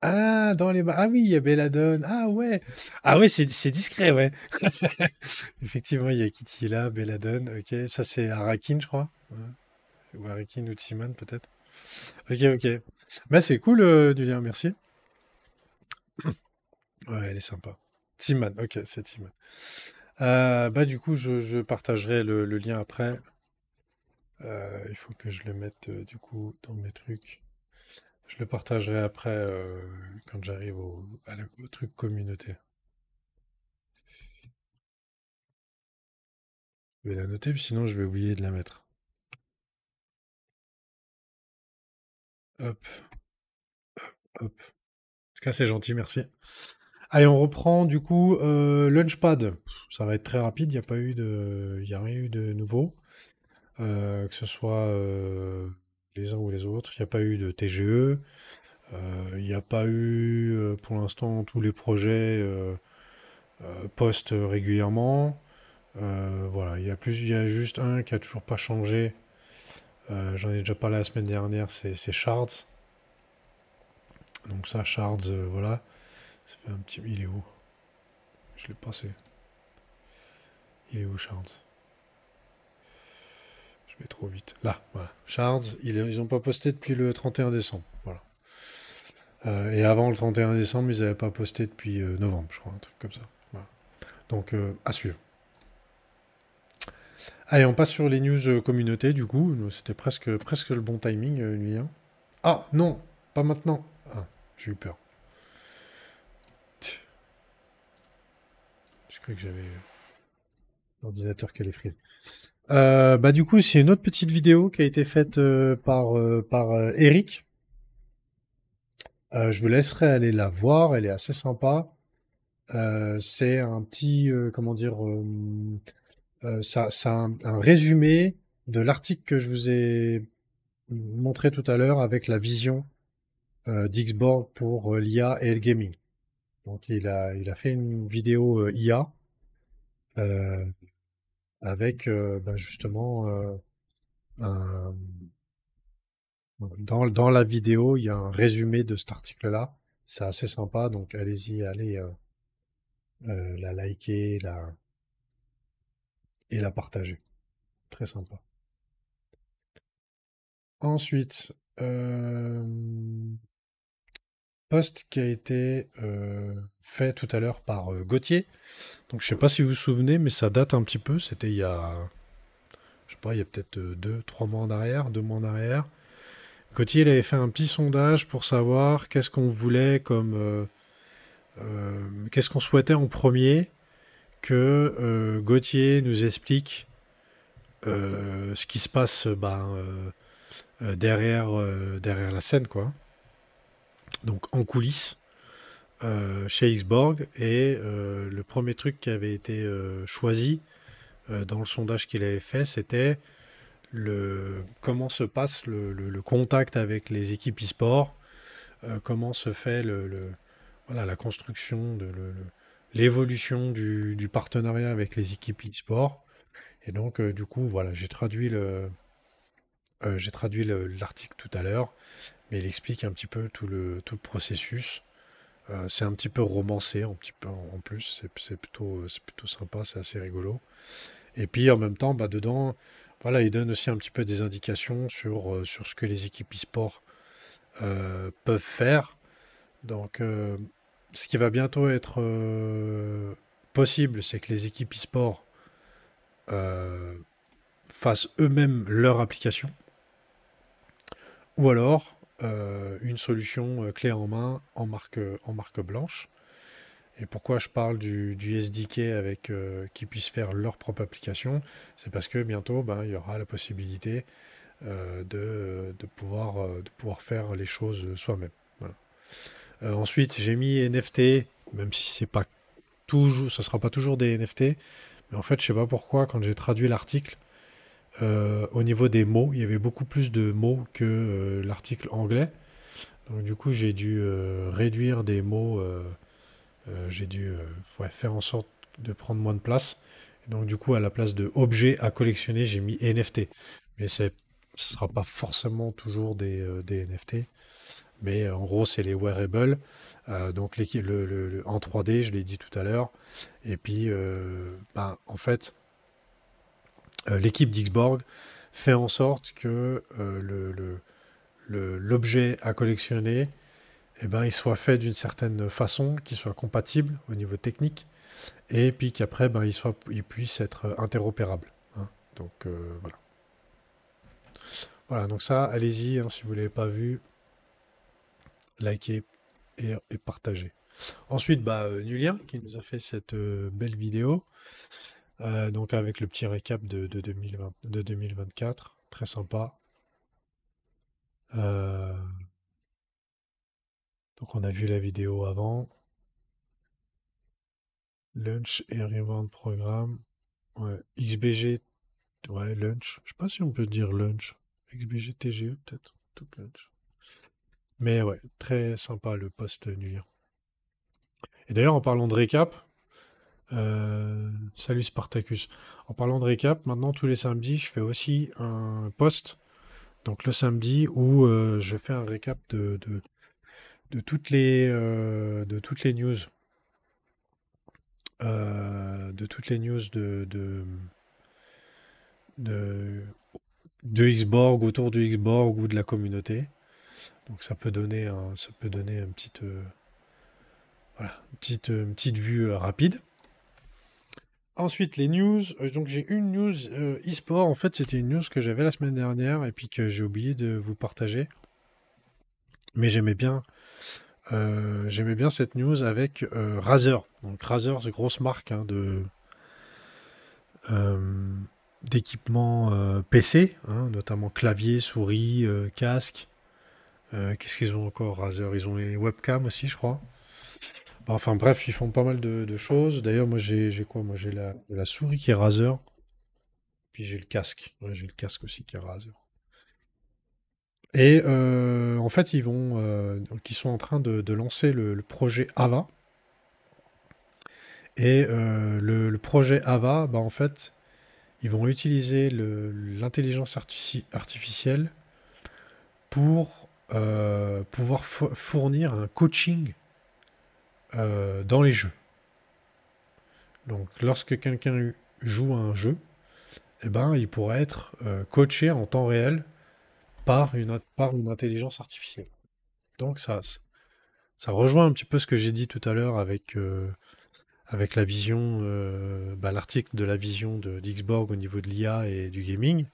Ah, dans les... Ah oui, il y a Belladone. Ah ouais. Ah ouais, c'est discret, ouais. Effectivement, il y a Kitty là, Belladone. Ok, ça c'est Arakin, je crois. Ouais. Ou Arakin ou Timon, peut-être. Ok, ok. Bah c'est cool du lien, merci. Ouais, elle est sympa. Timon, ok, c'est Timon. Bah du coup, je partagerai le lien après. Il faut que je le mette du coup dans mes trucs. Je le partagerai après quand j'arrive au truc communauté. Je vais la noter, puis sinon je vais oublier de la mettre. Hop, hop. En tout cas, c'est gentil, merci. Allez, on reprend du coup Launchpad. Ça va être très rapide, il y a rien eu de nouveau. Que ce soit les uns ou les autres. Il n'y a pas eu de TGE. Il n'y a pas eu pour l'instant tous les projets postent régulièrement. Voilà, il y a juste un qui a toujours pas changé. J'en ai déjà parlé la semaine dernière, c'est Shards. Donc ça, Shards, voilà. Ça fait un petit. Il est où? Je l'ai passé. Il est où, Shards? Je vais trop vite. Là, voilà. Shards, ils ont pas posté depuis le 31 décembre. Voilà. Et avant le 31 décembre, ils n'avaient pas posté depuis novembre, je crois, un truc comme ça. Voilà. Donc, à suivre. Allez, on passe sur les news communauté, du coup. C'était presque le bon timing, lui. Hein. Ah, non, pas maintenant. Ah, j'ai eu peur. Je crois que j'avais l'ordinateur qui allait freeze. Bah du coup, c'est une autre petite vidéo qui a été faite par Eric. Je vous laisserai aller la voir, elle est assez sympa. C'est un petit, comment dire, ça un résumé de l'article que je vous ai montré tout à l'heure avec la vision d'Xborg pour l'IA et le gaming. Donc il a fait une vidéo IA euh, avec bah, justement un, dans la vidéo, il y a un résumé de cet article-là. C'est assez sympa, donc allez-y, allez la liker et la partager. Très sympa. Ensuite, post qui a été fait tout à l'heure par Gauthier. Donc je sais pas si vous vous souvenez, mais ça date un petit peu. C'était il y a, je sais pas, il y a peut-être 2, 3 mois en arrière, 2 mois en arrière. Gauthier, il avait fait un petit sondage pour savoir qu'est-ce qu'on voulait comme, qu'est-ce qu'on souhaitait en premier que Gauthier nous explique ce qui se passe derrière la scène, quoi. Donc en coulisses, chez Xborg. Et le premier truc qui avait été choisi dans le sondage qu'il avait fait, c'était comment se passe le contact avec les équipes e-sport, comment se fait voilà, la construction, l'évolution du partenariat avec les équipes e-sport. Et donc, du coup, voilà, j'ai traduit l'article tout à l'heure, mais il explique un petit peu tout le processus. C'est un petit peu romancé, un petit peu en plus, c'est plutôt sympa, c'est assez rigolo. Et puis en même temps, bah, dedans, voilà, il donne aussi un petit peu des indications sur ce que les équipes e-sport peuvent faire. Donc, ce qui va bientôt être possible, c'est que les équipes e-sport euh, fassent eux-mêmes leur application, ou alors une solution clé en main en marque blanche. Et pourquoi je parle du SDK avec qui puissent faire leur propre application, c'est parce que bientôt, ben, il y aura la possibilité de pouvoir faire les choses soi-même. Voilà. Ensuite, j'ai mis NFT, même si c'est pas toujours, ça sera pas toujours des NFT, mais en fait, je sais pas pourquoi, quand j'ai traduit l'article, au niveau des mots, il y avait beaucoup plus de mots que l'article anglais. Donc du coup, j'ai dû réduire des mots, j'ai dû ouais, faire en sorte de prendre moins de place. Et donc du coup, à la place de objet à collectionner, j'ai mis NFT. Mais ce ne sera pas forcément toujours des NFT. Mais en gros, c'est les wearables. Donc en 3D, je l'ai dit tout à l'heure. Et puis, ben, en fait, l'équipe d'Xborg fait en sorte que l'objet à collectionner, eh ben, il soit fait d'une certaine façon, qu'il soit compatible au niveau technique, et puis qu'après, ben, il puisse être interopérable. Hein. Donc voilà. Voilà, donc ça, allez-y, hein, si vous ne l'avez pas vu, likez et partagez. Ensuite, bah, Nulien, qui nous a fait cette belle vidéo, donc avec le petit récap de 2020, de 2024, très sympa. Euh, donc on a vu la vidéo avant. Lunch et Reward Programme. Ouais. XBG, ouais, Lunch. Je sais pas si on peut dire Lunch. XBG TGE, peut-être. Tout Lunch. Mais ouais, très sympa le post nulien. Et d'ailleurs, en parlant de récap, salut Spartacus. En parlant de récap, maintenant tous les samedis, je fais aussi un post. Donc le samedi où je fais un récap de toutes les news. De toutes les news de, de Xborg, autour du Xborg ou de la communauté. Donc ça peut donner voilà, une petite vue rapide. Ensuite, les news. Donc j'ai une news e-sport. En fait, c'était une news que j'avais la semaine dernière et puis que j'ai oublié de vous partager. Mais j'aimais bien cette news avec Razer. Donc Razer, c'est une grosse marque hein, euh, d'équipements PC, hein, notamment clavier, souris, casque. Qu'est-ce qu'ils ont encore, Razer? Ils ont les webcams aussi, je crois. Bah, enfin bref, ils font pas mal de choses. D'ailleurs, moi j'ai quoi? Moi j'ai la souris qui est Razer, puis j'ai le casque. Ouais, j'ai le casque aussi qui est Razer. Et en fait, donc, ils sont en train de lancer le projet Ava. Et le projet Ava, bah, en fait, ils vont utiliser l'intelligence artificielle pour pouvoir fournir un coaching dans les jeux. Donc, lorsque quelqu'un joue à un jeu, eh ben, il pourrait être coaché en temps réel par une intelligence artificielle. Donc, ça rejoint un petit peu ce que j'ai dit tout à l'heure avec la vision, bah, l'article de la vision d'Xborg au niveau de l'IA et du gaming.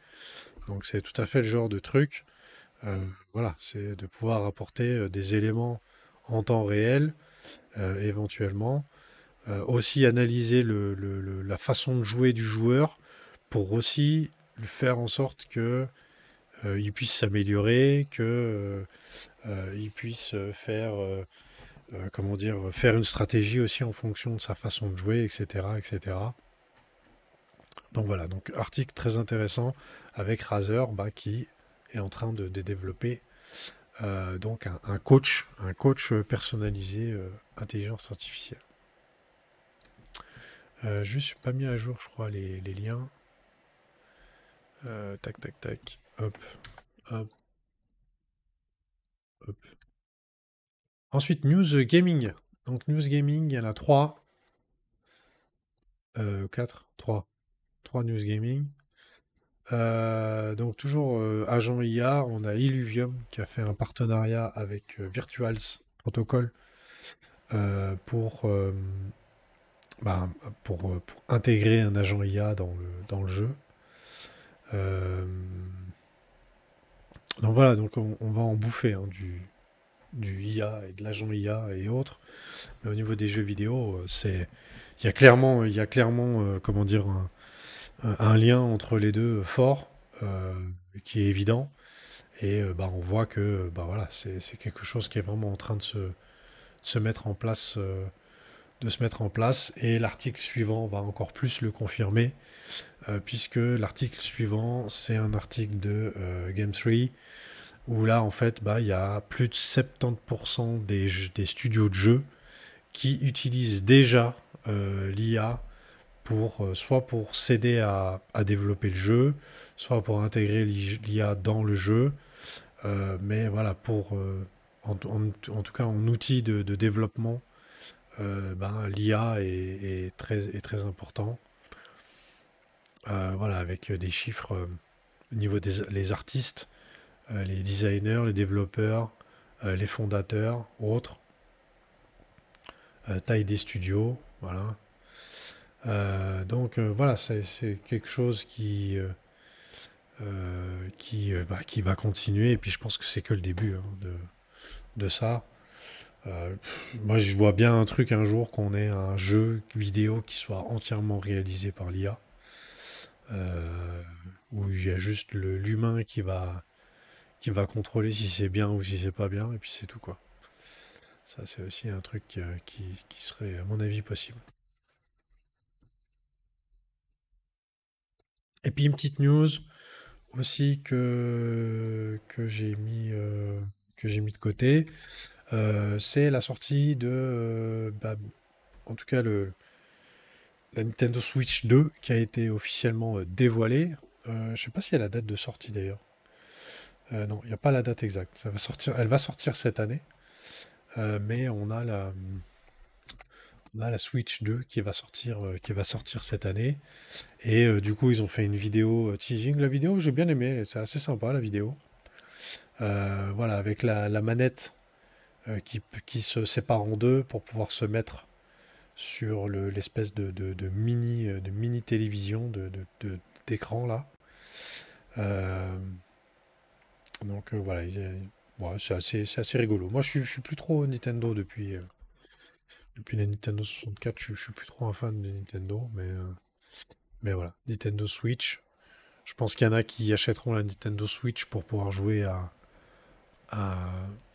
Donc, c'est tout à fait le genre de truc. Voilà, c'est de pouvoir apporter des éléments en temps réel, éventuellement. Aussi analyser la façon de jouer du joueur pour aussi le faire en sorte que il puisse s'améliorer, que il puisse faire comment dire faire une stratégie aussi en fonction de sa façon de jouer, etc., etc. Donc voilà, donc article très intéressant avec Razer bah, qui est en train de développer donc un coach personnalisé intelligence artificielle. Je ne suis pas mis à jour, je crois, les liens. Tac, tac, tac. Hop, hop, hop. Ensuite, news gaming. Donc, news gaming, il y en a 3. 4, 3. 3 news gaming. Donc, toujours agent IA, on a Illuvium qui a fait un partenariat avec Virtuals Protocol pour, bah, pour intégrer un agent IA dans le jeu. Donc voilà, donc on va en bouffer hein, du IA et de l'agent IA et autres. Mais au niveau des jeux vidéo, il y a clairement comment dire, un lien entre les deux fort, qui est évident. Et bah, on voit que bah, voilà, c'est quelque chose qui est vraiment en train de se mettre en place de se mettre en place. Et l'article suivant va encore plus le confirmer, puisque l'article suivant, c'est un article de Game3, où là, en fait, bah, il y a plus de 70% des studios de jeux qui utilisent déjà l'IA soit pour s'aider à développer le jeu, soit pour intégrer l'IA dans le jeu, mais voilà, en tout cas en outil de développement, ben, l'IA est très important. Voilà, avec des chiffres au niveau des les artistes, les designers, les développeurs, les fondateurs, autres, taille des studios, voilà. Donc voilà, c'est quelque chose qui va continuer, et puis je pense que c'est que le début hein, de ça. Moi, je vois bien un truc un jour qu'on ait un jeu vidéo qui soit entièrement réalisé par l'IA, euh, où il y a juste l'humain qui va contrôler si c'est bien ou si c'est pas bien, et puis c'est tout quoi. Ça, c'est aussi un truc qui serait, à mon avis, possible. Et puis une petite news aussi que j'ai mis de côté, c'est la sortie en tout cas la Nintendo Switch 2 qui a été officiellement dévoilée. Je sais pas s'il y a la date de sortie d'ailleurs. Non, il n'y a pas la date exacte. Elle va sortir cette année, mais on a la Switch 2 qui va sortir cette année. Et du coup, ils ont fait une vidéo teasing. La vidéo, j'ai bien aimé, c'est assez sympa la vidéo. Voilà, avec la manette qui se sépare en deux pour pouvoir se mettre sur l'espèce de mini télévision d'écran là. Euh, donc voilà, ouais, c'est assez rigolo. Moi, je suis plus trop Nintendo depuis la Nintendo 64. Je suis plus trop un fan de Nintendo, mais voilà, Nintendo Switch. Je pense qu'il y en a qui achèteront la Nintendo Switch pour pouvoir jouer à,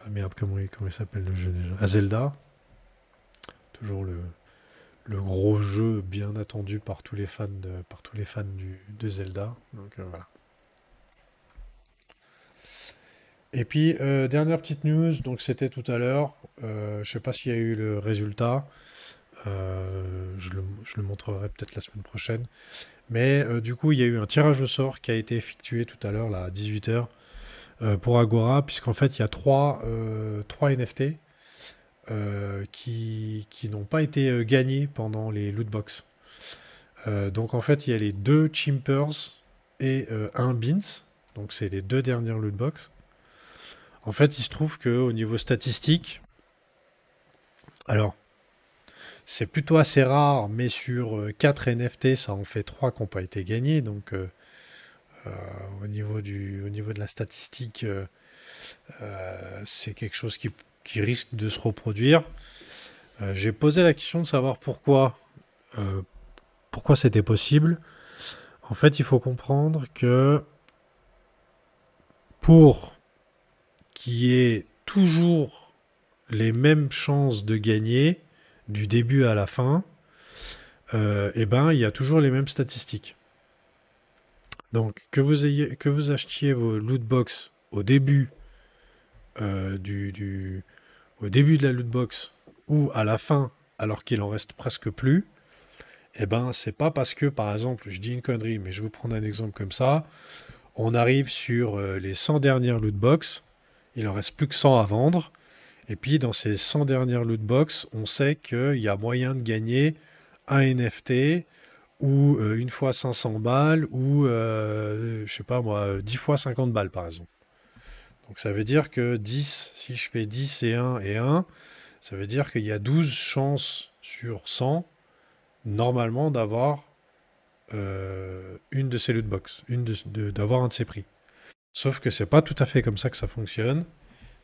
merde, comment il s'appelle le jeu déjà? À Zelda. Toujours le gros jeu bien attendu par tous les fans de Zelda. Donc voilà. Et puis, dernière petite news, donc c'était tout à l'heure. Je sais pas s'il y a eu le résultat. Je le montrerai peut-être la semaine prochaine. Mais du coup, il y a eu un tirage au sort qui a été effectué tout à l'heure, là, à 18h, pour Agora, puisqu'en fait, il y a trois NFT qui n'ont pas été gagnés pendant les lootbox. Donc en fait, il y a les deux Chimpers et un Beans. Donc c'est les deux dernières lootbox. En fait, il se trouve qu'au niveau statistique, alors c'est plutôt assez rare, mais sur 4 NFT, ça en fait 3 qui n'ont pas été gagnés. Donc euh, au niveau de la statistique, c'est quelque chose qui risque de se reproduire. J'ai posé la question de savoir euh, pourquoi c'était possible. En fait, il faut comprendre que pour qu'il y ait toujours les mêmes chances de gagner du début à la fin, eh ben, il y a toujours les mêmes statistiques. Donc, que vous achetiez vos loot box au début, euh, du, du- au début de la loot box ou à la fin, alors qu'il en reste presque plus, eh ben, c'est pas parce que, par exemple, je dis une connerie, mais je vais vous prendre un exemple comme ça, on arrive sur les 100 dernières loot box, il en reste plus que 100 à vendre, et puis dans ces 100 dernières loot box, on sait qu'il y a moyen de gagner un NFT ou une fois 500 balles ou je sais pas moi 10 fois 50 balles par exemple. Donc ça veut dire que 10, si je fais 10 et un, ça veut dire qu'il y a 12 chances sur 100 normalement d'avoir une de ces loot box, d'avoir un de ces prix. Sauf que c'est pas tout à fait comme ça que ça fonctionne.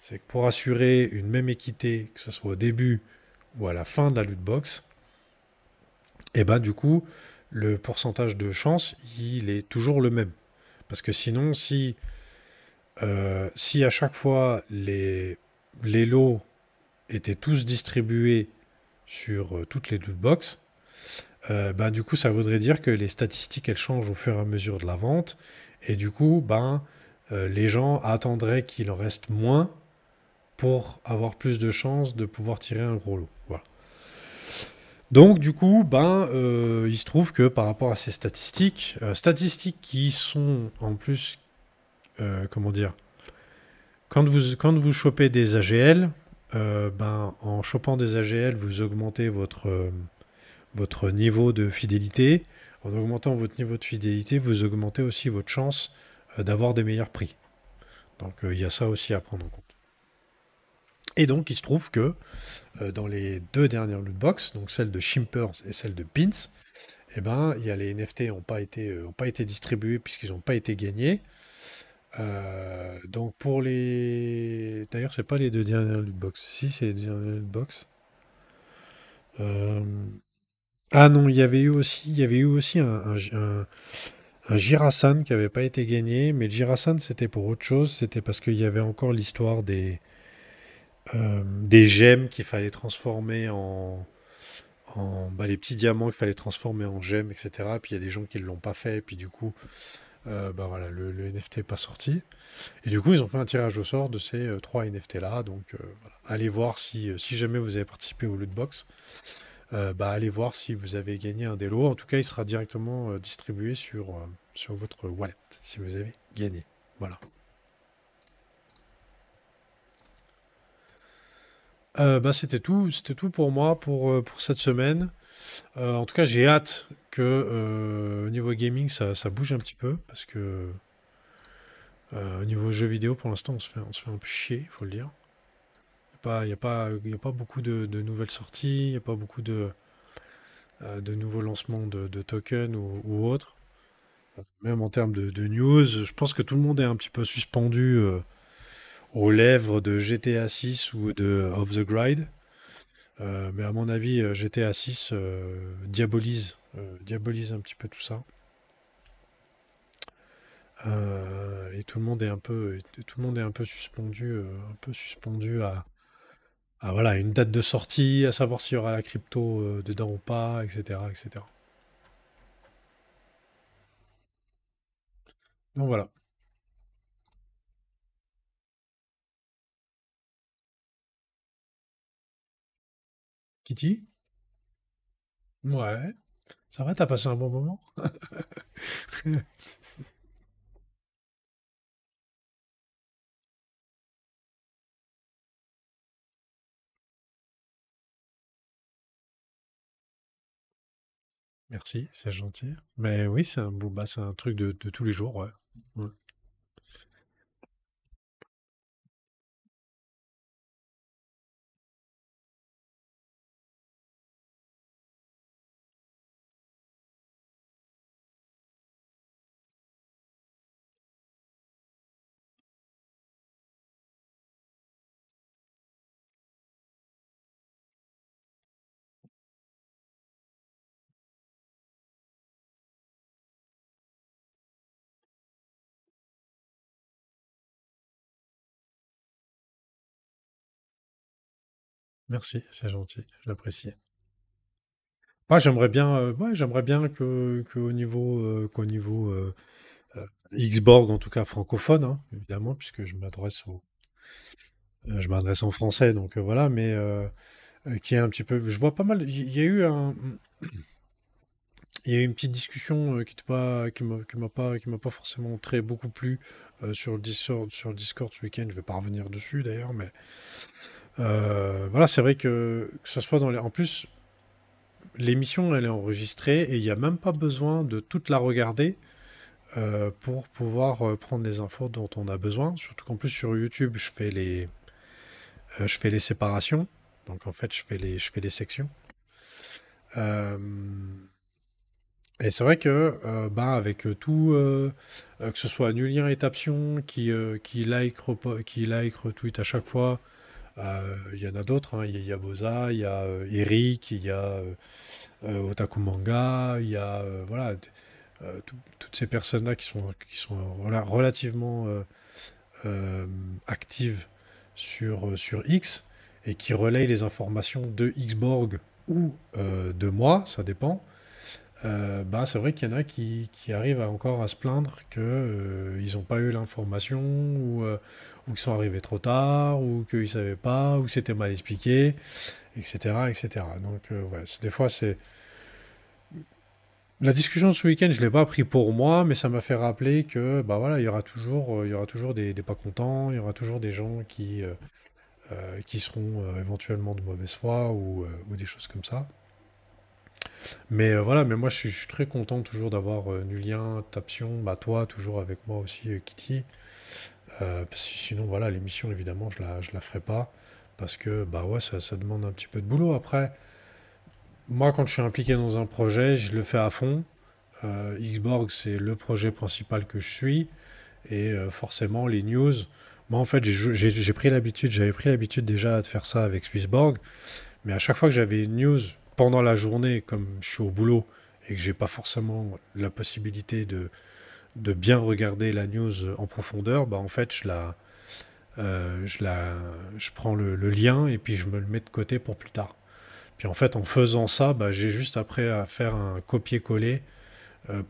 C'est que pour assurer une même équité, que ce soit au début ou à la fin de la loot box, et ben du coup, le pourcentage de chance, il est toujours le même. Parce que sinon, si à chaque fois les lots étaient tous distribués sur toutes les lootbox, ben, du coup, ça voudrait dire que les statistiques, elles changent au fur et à mesure de la vente. Et du coup, ben, les gens attendraient qu'il en reste moins pour avoir plus de chances de pouvoir tirer un gros lot. Voilà. Donc, du coup, ben, il se trouve que par rapport à ces statistiques, statistiques qui sont en plus, comment dire, quand vous chopez des AGL, ben, en chopant des AGL, vous augmentez votre niveau de fidélité. En augmentant votre niveau de fidélité, vous augmentez aussi votre chance d'avoir des meilleurs prix. Donc il y a ça aussi à prendre en compte. Et donc il se trouve que dans les deux dernières lootbox, donc celle de Shimpers et celle de Pins, eh ben, il y a les NFT n'ont pas été distribués puisqu'ils n'ont pas été gagnés. Donc pour les... D'ailleurs, c'est pas les deux dernières lootbox. Si, c'est les deux dernières lootbox. Euh, Ah non, il y avait eu aussi un Jirasan qui n'avait pas été gagné, mais le Jirasan c'était pour autre chose, c'était parce qu'il y avait encore l'histoire des gemmes qu'il fallait transformer bah, les petits diamants qu'il fallait transformer en gemmes, etc. Puis il y a des gens qui ne l'ont pas fait, puis du coup, bah voilà, le NFT n'est pas sorti. Et du coup, ils ont fait un tirage au sort de ces trois NFT-là, donc voilà. Allez voir si jamais vous avez participé au lootbox. Bah, allez voir si vous avez gagné un des lots. En tout cas, il sera directement distribué sur votre wallet si vous avez gagné. Voilà. Bah, c'était tout pour moi pour cette semaine. En tout cas, j'ai hâte que au niveau gaming, ça bouge un petit peu parce que au niveau jeux vidéo, pour l'instant, on se fait un peu chier, il faut le dire. Il y a pas beaucoup de nouvelles sorties, il n'y a pas beaucoup de nouveaux lancements de tokens ou autres. Même en termes de news, je pense que tout le monde est un petit peu suspendu aux lèvres de GTA 6 ou de Off the Grid. Mais à mon avis, GTA 6 diabolise un petit peu tout ça. Et tout le monde est un peu suspendu à, voilà, une date de sortie, à savoir s'il y aura la crypto dedans ou pas, etc., etc. Donc voilà. Kitty? Ouais. Ça va, t'as passé un bon moment? Merci, c'est gentil. Mais oui, c'est un truc de tous les jours, ouais. Ouais. Merci, c'est gentil, je l'apprécie. Moi, j'aimerais bien qu'au niveau Xborg, en tout cas francophone, hein, évidemment, puisque je m'adresse en français, donc voilà, mais qui est un petit peu, je vois pas mal, il y a eu une petite discussion qui était pas, qui m'a pas forcément très beaucoup plu sur le Discord ce week-end. Je vais pas revenir dessus d'ailleurs, mais voilà, c'est vrai que ce soit en plus, l'émission elle est enregistrée et il n'y a même pas besoin de toute la regarder pour pouvoir prendre les infos dont on a besoin. Surtout qu'en plus sur YouTube, je fais les séparations. Donc en fait, je fais les sections. Euh, Et c'est vrai que, bah, avec tout, que ce soit Nulien et Tapsion qui like, retweet à chaque fois, il y en a d'autres, hein. Il y a Boza, il y a Eric, il y a Otaku Manga, il y a voilà, toutes ces personnes-là qui sont voilà, relativement euh, actives sur X et qui relayent les informations de Xborg ou 2 mois, ça dépend. Bah, c'est vrai qu'il y en a qui arrivent encore à se plaindre que ils n'ont pas eu l'information ou qu'ils sont arrivés trop tard ou qu'ils ne savaient pas ou que c'était mal expliqué, etc., etc. Donc ouais, des fois c'est la discussion de ce week-end, je l'ai pas pris pour moi, mais ça m'a fait rappeler que bah voilà, il y aura toujours des pas contents, il y aura toujours des gens qui seront éventuellement de mauvaise foi ou des choses comme ça. Mais voilà, mais moi je suis très content toujours d'avoir Nulien, Tapsion, bah toi toujours avec moi aussi Kitty. Parce que sinon voilà, l'émission évidemment je la ferai pas parce que bah ouais ça demande un petit peu de boulot. Après, moi quand je suis impliqué dans un projet, je le fais à fond. Xborg c'est le projet principal que je suis et forcément les news. Moi en fait j'ai pris l'habitude, j'avais pris l'habitude déjà de faire ça avec Swissborg. Mais à chaque fois que j'avais une news pendant la journée, comme je suis au boulot et que j'ai pas forcément la possibilité de bien regarder la news en profondeur, bah en fait je la, je prends le lien et puis je me le mets de côté pour plus tard. Puis en fait en faisant ça, bah, j'ai juste après à faire un copier-coller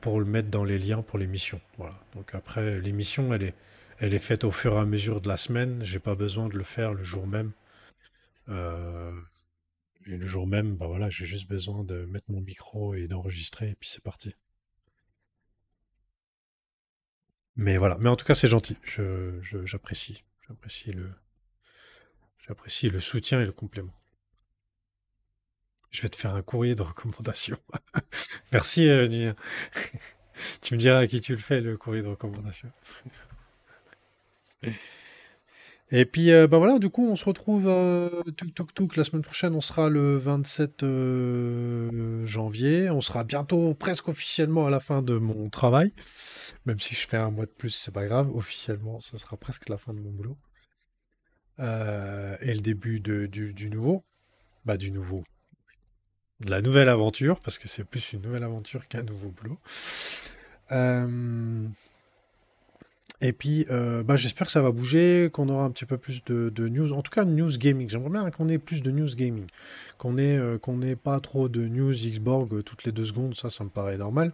pour le mettre dans les liens pour l'émission. Voilà. Donc après l'émission elle est faite au fur et à mesure de la semaine. J'ai pas besoin de le faire le jour même. Euh, Et le jour même, bah voilà, j'ai juste besoin de mettre mon micro et d'enregistrer, et puis c'est parti. Mais voilà, mais en tout cas, c'est gentil. J'apprécie. J'apprécie le soutien et le complément. Je vais te faire un courrier de recommandation. Merci, Nina. Tu me diras à qui tu le fais, le courrier de recommandation. Et puis, bah voilà, du coup, on se retrouve la semaine prochaine. On sera le 27 janvier. On sera bientôt, presque officiellement, à la fin de mon travail. Même si je fais un mois de plus, c'est pas grave. Officiellement, ça sera presque la fin de mon boulot. Et le début du nouveau. Bah, du nouveau. De la nouvelle aventure, parce que c'est plus une nouvelle aventure qu'un nouveau boulot. Euh, et puis, bah, j'espère que ça va bouger, qu'on aura un petit peu plus de news. En tout cas, news gaming. J'aimerais bien qu'on ait plus de news gaming. Qu'on ait pas trop de news Xborg toutes les 2 secondes. Ça me paraît normal.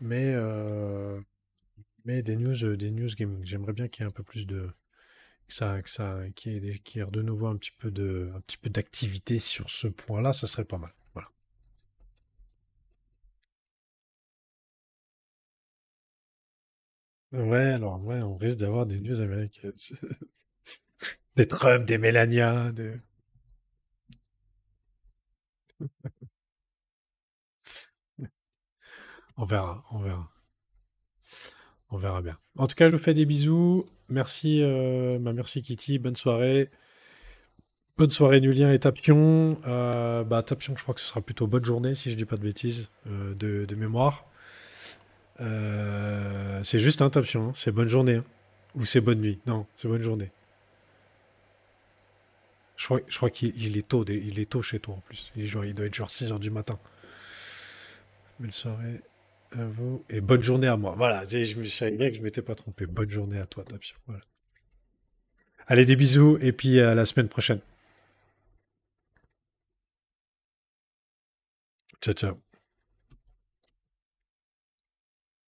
Mais, euh, mais des news gaming. J'aimerais bien qu'il y ait un peu plus de, qu'il y ait de nouveau un petit peu d'activité sur ce point-là, ça serait pas mal. Voilà. Ouais, alors, ouais, on risque d'avoir des news américaines. Des Trump, des Melania, on verra, on verra bien. En tout cas, je vous fais des bisous. Merci, merci Kitty, bonne soirée Nulien et Tapion. Bah Tapion, je crois que ce sera plutôt bonne journée si je dis pas de bêtises de mémoire. C'est juste un Tapion, hein. C'est bonne journée, hein. Ou c'est bonne nuit. Non, c'est bonne journée. Je crois qu'il est tôt, il est tôt chez toi en plus. Il doit être genre 6 heures du matin. Belle soirée à vous. Et bonne journée à moi. Voilà, je savais bien que je m'étais pas trompé. Bonne journée à toi, Tapio. Voilà. Allez, des bisous et puis à la semaine prochaine. Ciao, ciao.